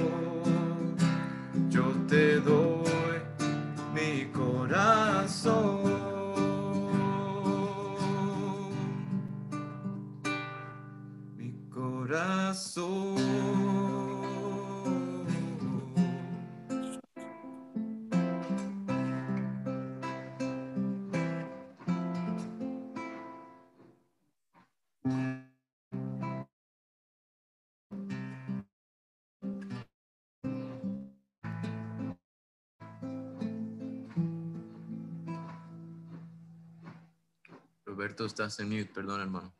Yo te doy mi corazón. Mi corazón. Roberto, estás en mute, perdón, hermano.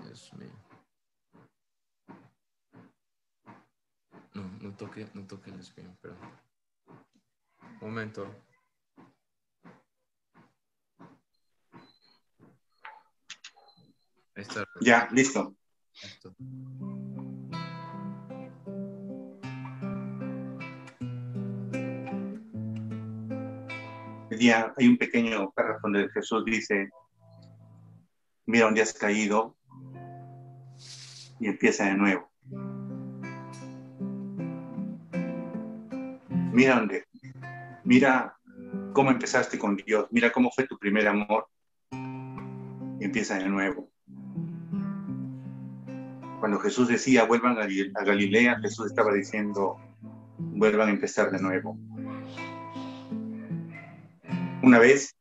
Dios mío. No toque el screen, perdón. Un momento. Ahí está. Ya, listo. Esto. Hay un pequeño párrafo donde Jesús dice: mira dónde has caído y empieza de nuevo. Mira cómo empezaste con Dios, mira cómo fue tu primer amor, y empieza de nuevo. Cuando Jesús decía, vuelvan a Galilea, Jesús estaba diciendo, vuelvan a empezar de nuevo. Una vez,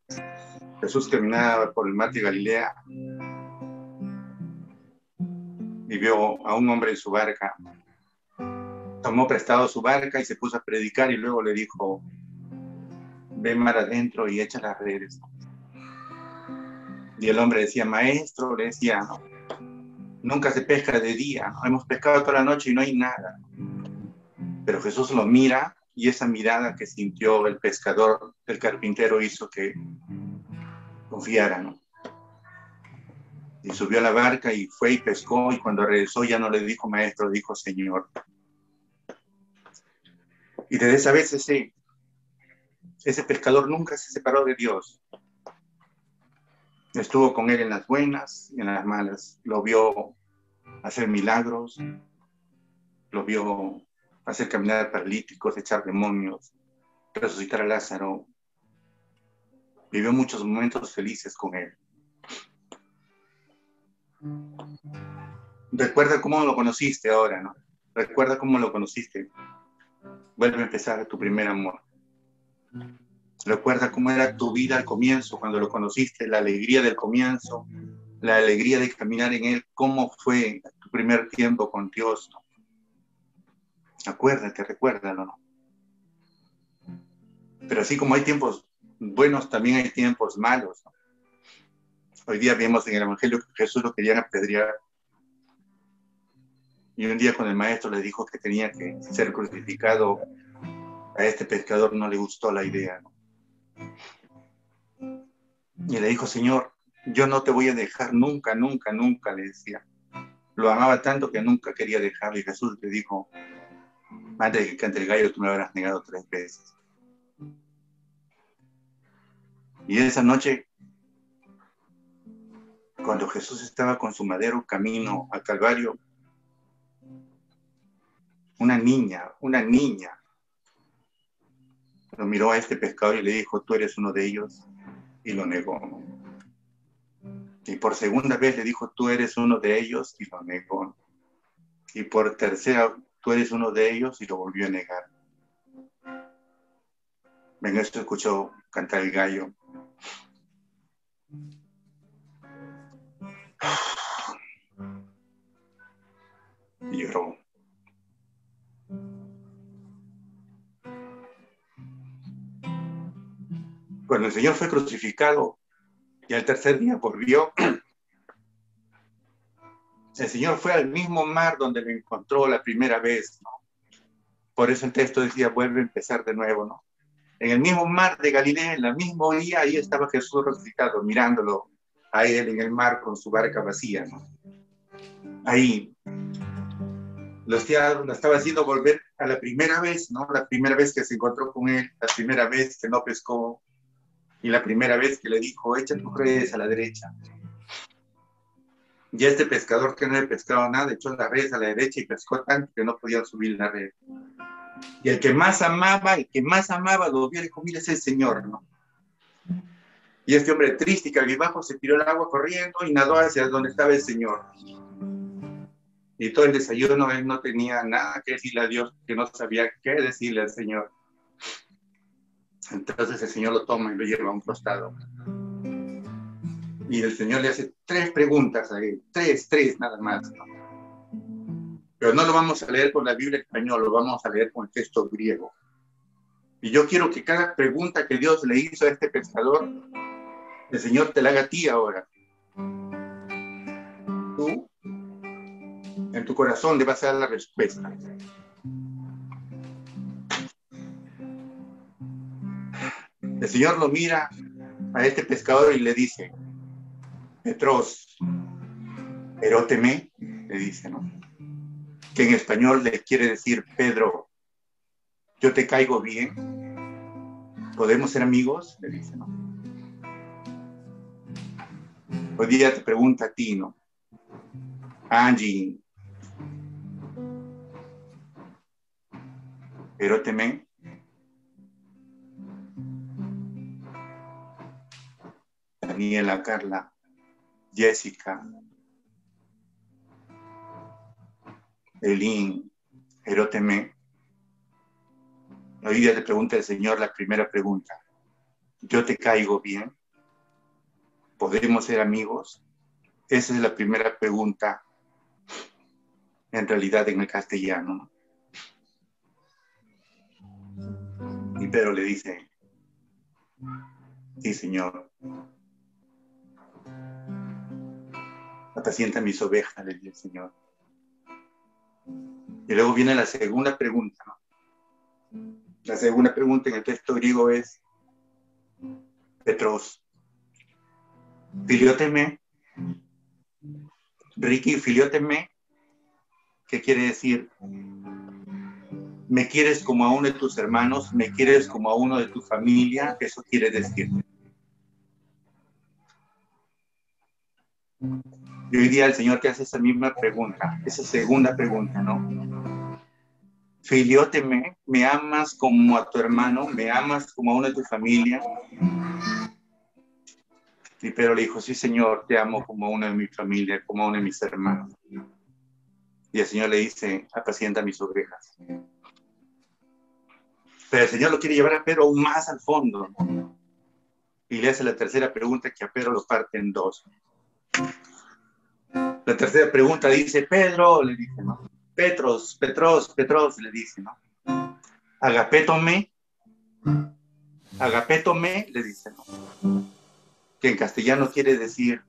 Jesús caminaba por el mar de Galilea y vio a un hombre en su barca. Tomó prestado su barca y se puso a predicar y luego le dijo, ve mar adentro y echa las redes. Y el hombre decía, maestro, le decía, no, nunca se pesca de día, ¿no? Hemos pescado toda la noche y no hay nada. Pero Jesús lo mira y esa mirada que sintió el pescador, el carpintero, hizo que confiara, ¿no? Y subió a la barca y fue y pescó, y cuando regresó ya no le dijo maestro, dijo Señor. Y desde esa vez ese pescador nunca se separó de Dios. Estuvo con él en las buenas y en las malas. Lo vio hacer milagros, lo vio hacer caminar paralíticos, echar demonios, resucitar a Lázaro. Vivió muchos momentos felices con él. Recuerda cómo lo conociste ahora, ¿no? Recuerda cómo lo conociste. Vuelve a empezar tu primer amor. Recuerda cómo era tu vida al comienzo, cuando lo conociste, la alegría del comienzo, la alegría de caminar en él, cómo fue tu primer tiempo con Dios, ¿no? Acuérdate, recuérdalo, ¿no? Pero así como hay tiempos buenos, también hay tiempos malos, ¿no? Hoy día vemos en el Evangelio que Jesús lo querían apedrear. Y un día cuando el maestro le dijo que tenía que ser crucificado, a este pescador no le gustó la idea, ¿no? Y le dijo, Señor, yo no te voy a dejar nunca, nunca, nunca, le decía. Lo amaba tanto que nunca quería dejarlo. Y Jesús le dijo, antes de que cante el gallo, tú me habrás negado 3 veces. Y esa noche, cuando Jesús estaba con su madero camino al Calvario, una niña, lo miró a este pescador y le dijo, tú eres uno de ellos, y lo negó. Y por segunda vez le dijo, tú eres uno de ellos, y lo negó. Y por tercera, tú eres uno de ellos, y lo volvió a negar. En esto escuchó cantar el gallo. Y lloró. Cuando el Señor fue crucificado y al tercer día volvió, el Señor fue al mismo mar donde lo encontró la primera vez, ¿no? Por eso el texto decía, vuelve a empezar de nuevo, ¿no? En el mismo mar de Galilea, en el mismo día, ahí estaba Jesús resucitado, mirándolo a él en el mar con su barca vacía, ¿no? Ahí lo estaba haciendo volver a la primera vez, ¿no? La primera vez que se encontró con él, la primera vez que no pescó, y la primera vez que le dijo, echa tus redes a la derecha. Y este pescador que no había pescado nada, echó las redes a la derecha y pescó tanto que no podía subir la red. Y el que más amaba, lo vio y dijo, mira, es el Señor, ¿no? Y este hombre triste y cabizbajo se tiró al agua corriendo y nadó hacia donde estaba el Señor. Y todo el desayuno él no tenía nada que decirle a Dios, que no sabía qué decirle al Señor. Entonces el Señor lo toma y lo lleva a un costado. Y el Señor le hace 3 preguntas a él, 3 nada más, ¿no? Pero no lo vamos a leer con la Biblia en español, lo vamos a leer con el texto griego. Y yo quiero que cada pregunta que Dios le hizo a este pescador, el Señor te la haga a ti ahora. Tú, en tu corazón, le vas a dar la respuesta. El Señor lo mira a este pescador y le dice, Petros, eróteme, le dice, ¿no? Que en español le quiere decir, Pedro, yo te caigo bien, ¿podemos ser amigos? Le dice, ¿no? Hoy día te pregunta a ti, ¿no? Angie, eróteme. Daniela, Carla, Jessica, Elín, Eróteme. Hoy día le pregunta al Señor la primera pregunta. ¿Yo te caigo bien? ¿Podemos ser amigos? Esa es la primera pregunta, en realidad, en el castellano. Y Pedro le dice, sí, Señor. Apacienta mis ovejas, le dice el Señor. Y luego viene la segunda pregunta, ¿no? La segunda pregunta en el texto griego es Petros. Filióteme. Ricky, filióteme. ¿Qué quiere decir? ¿Me quieres como a uno de tus hermanos? ¿Me quieres como a uno de tu familia? Eso quiere decir. Y hoy día el Señor te hace esa misma pregunta, esa segunda pregunta, ¿no? Filióteme, ¿me amas como a tu hermano? ¿Me amas como a uno de tu familia? Y Pedro le dijo, sí, Señor, te amo como a uno de mi familia, como a uno de mis hermanos. Y el Señor le dice, apacienta mis ovejas. Pero el Señor lo quiere llevar a Pedro aún más al fondo, ¿no? Y le hace la tercera pregunta que a Pedro lo parte en dos. La tercera pregunta dice, Pedro, le dice, ¿no? Petros, le dice, ¿no? Agapétome, le dice, ¿no? Que en castellano quiere decir,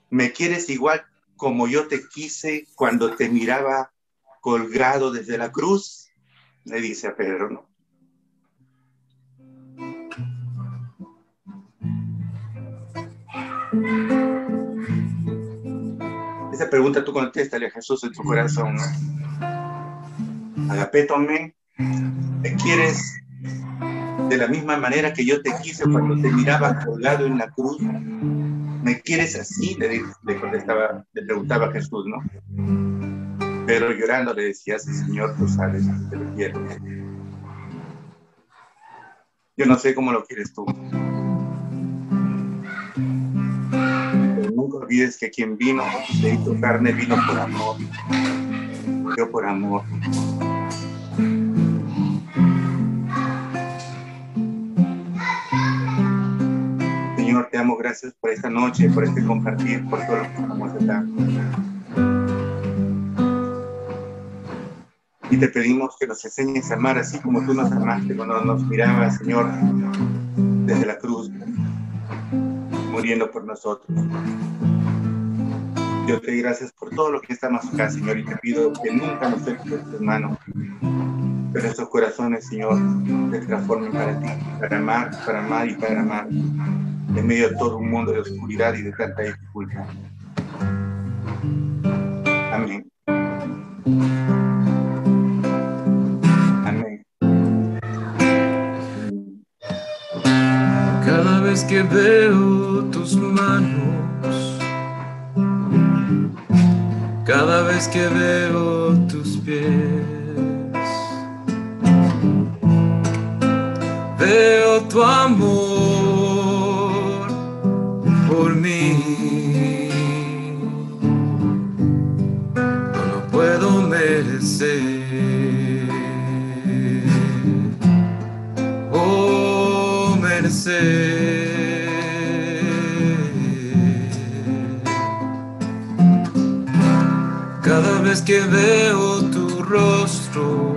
¿me quieres igual como yo te quise cuando te miraba colgado desde la cruz? Le dice a Pedro, ¿no? Esa pregunta tú contéstale a Jesús en tu corazón, ¿no? Agapétome, ¿me quieres de la misma manera que yo te quise cuando te miraba colgado en la cruz? ¿Me quieres así? Le preguntaba Jesús, ¿no? Pero llorando le decía, sí, Señor, tú sabes que te lo quiero. Yo no sé cómo lo quieres tú. Pero nunca olvides que quien vino, se hizo carne, vino por amor. Yo por amor. Señor, te amo, gracias por esta noche, por este compartir, por todo lo que estamos acá. Y te pedimos que nos enseñes a amar así como tú nos amaste cuando nos mirabas, Señor, desde la cruz, muriendo por nosotros. Yo te doy gracias por todo lo que estamos acá, Señor, y te pido que nunca nos sueltes de tus manos, pero nuestros corazones, Señor, se transformen para ti, para amar y para amar, en medio de todo un mundo de oscuridad y de tanta dificultad. Amén. Amén. Cada vez que veo tus manos, cada vez que veo tus pies, veo tu amor por mí. No lo puedo merecer. Oh, merecer. Cada vez que veo tu rostro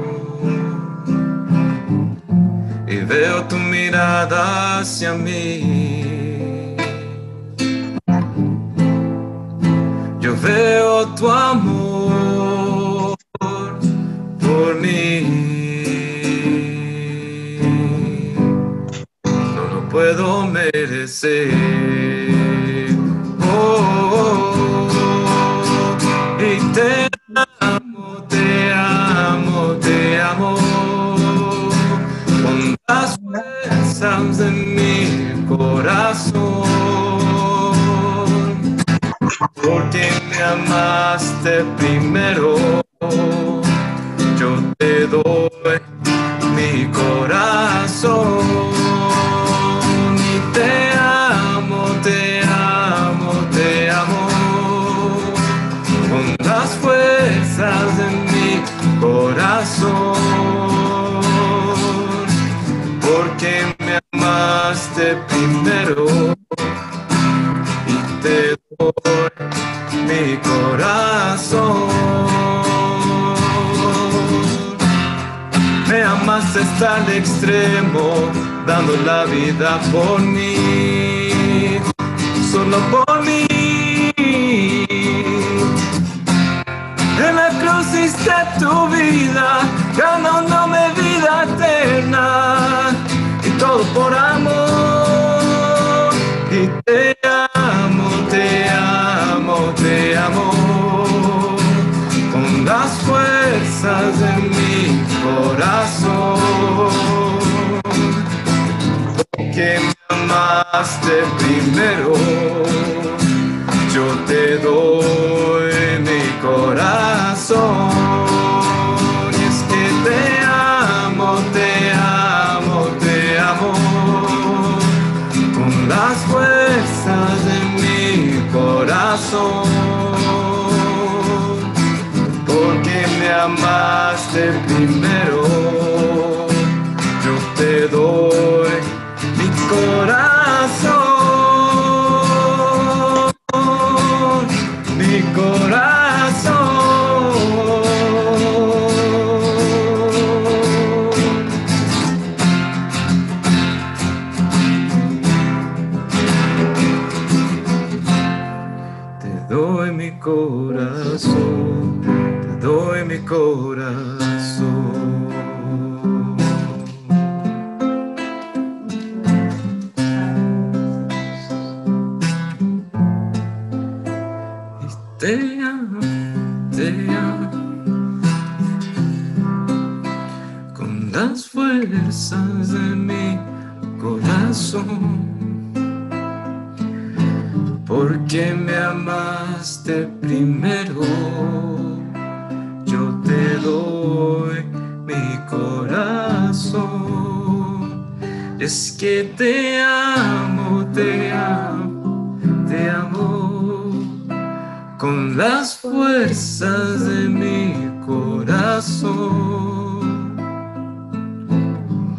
y veo tu mirada hacia mí, yo veo tu amor por mí. No lo puedo merecer. Y te amo, te amo, te amo, con las fuerzas de mi corazón, porque me amaste primero. Yo te doy mi corazón y te amo, las fuerzas de mi corazón, porque me amaste primero y te doy mi corazón. Me amaste hasta el extremo, dando la vida por mí, solo por mí. En la cruz diste tu vida, ganándome vida eterna, y todo por amor. Y te amo, te amo, te amo, con las fuerzas de mi corazón, porque me amaste primero, yo te doy mi corazón. Y es que te amo, te amo, te amo, con las fuerzas de mi corazón, porque me amaste primero, yo te doy mi corazón, mi corazón. Te doy mi corazón, te doy mi corazón. Te amo, con las fuerzas de mi corazón, porque me amaste primero, yo te doy mi corazón. Es que te amo, te amo, te amo, con las fuerzas de mi corazón,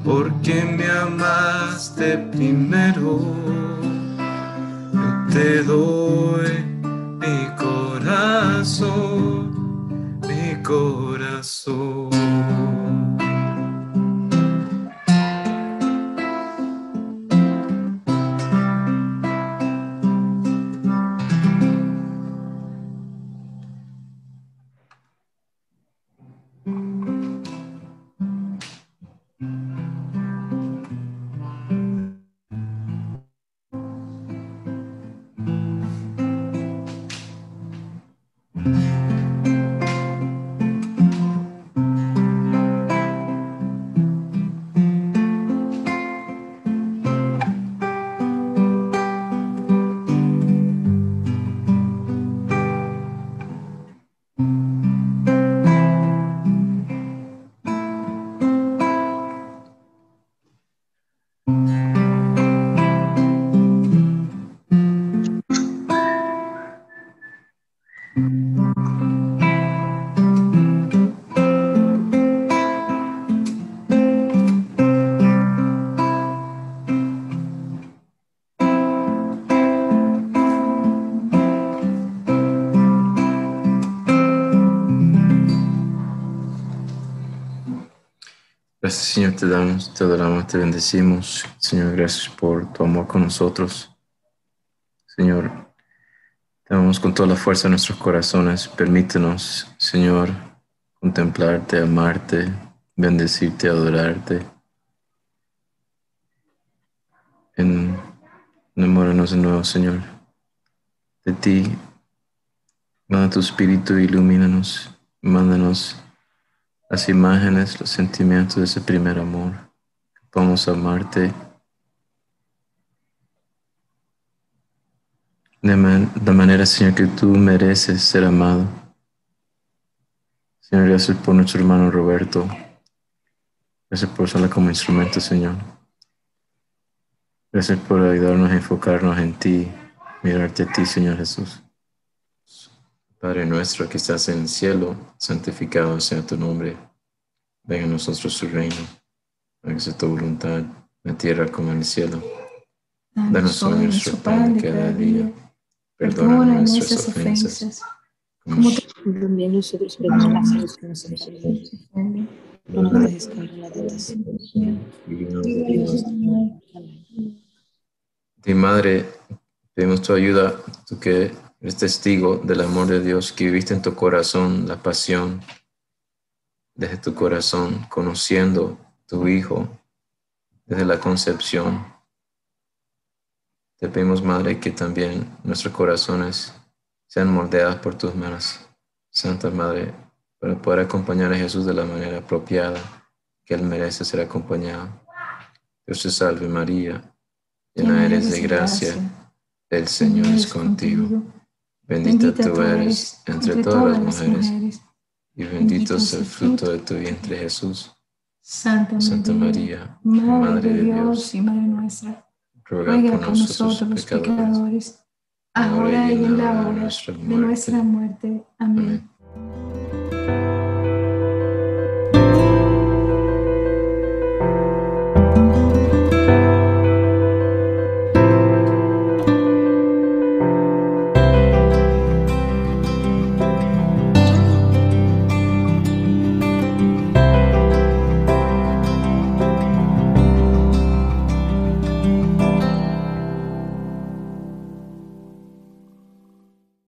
porque me amaste primero, yo te doy mi corazón, mi corazón. Gracias, Señor, te damos, te adoramos, te bendecimos. Señor, gracias por tu amor con nosotros. Señor, te amamos con toda la fuerza de nuestros corazones. Permítenos, Señor, contemplarte, amarte, bendecirte, adorarte. Enamóranos de nuevo, Señor, de ti. Manda tu Espíritu, ilumínanos, mándanos las imágenes, los sentimientos de ese primer amor, que podamos amarte de la manera, Señor, que tú mereces ser amado. Señor, gracias por nuestro hermano Roberto. Gracias por usarla como instrumento, Señor. Gracias por ayudarnos a enfocarnos en ti, mirarte a ti, Señor Jesús. Padre nuestro que estás en el cielo, santificado sea tu nombre. Venga a nosotros tu reino. Hágase tu voluntad, en la tierra como en el cielo. Danos hoy nuestro pan de cada día. Perdona nuestras ofensas, como También nosotros perdonamos a los que nos ofenden. No nos dejes caer en la tentación. Ti, Madre, pedimos tu ayuda, tú que eres testigo del amor de Dios, que viviste en tu corazón la pasión, desde tu corazón, conociendo tu Hijo, desde la concepción. Te pedimos, Madre, que también nuestros corazones sean moldeados por tus manos, Santa Madre, para poder acompañar a Jesús de la manera apropiada que Él merece ser acompañado. Dios te salve María, llena eres de gracia, el Señor es contigo. Bendita tú eres entre todas las mujeres, y bendito es el fruto de tu vientre Jesús. Santa María, Madre de Dios y Madre nuestra, ruega por nosotros los pecadores, ahora y en la hora de de nuestra muerte. Amén. Amén.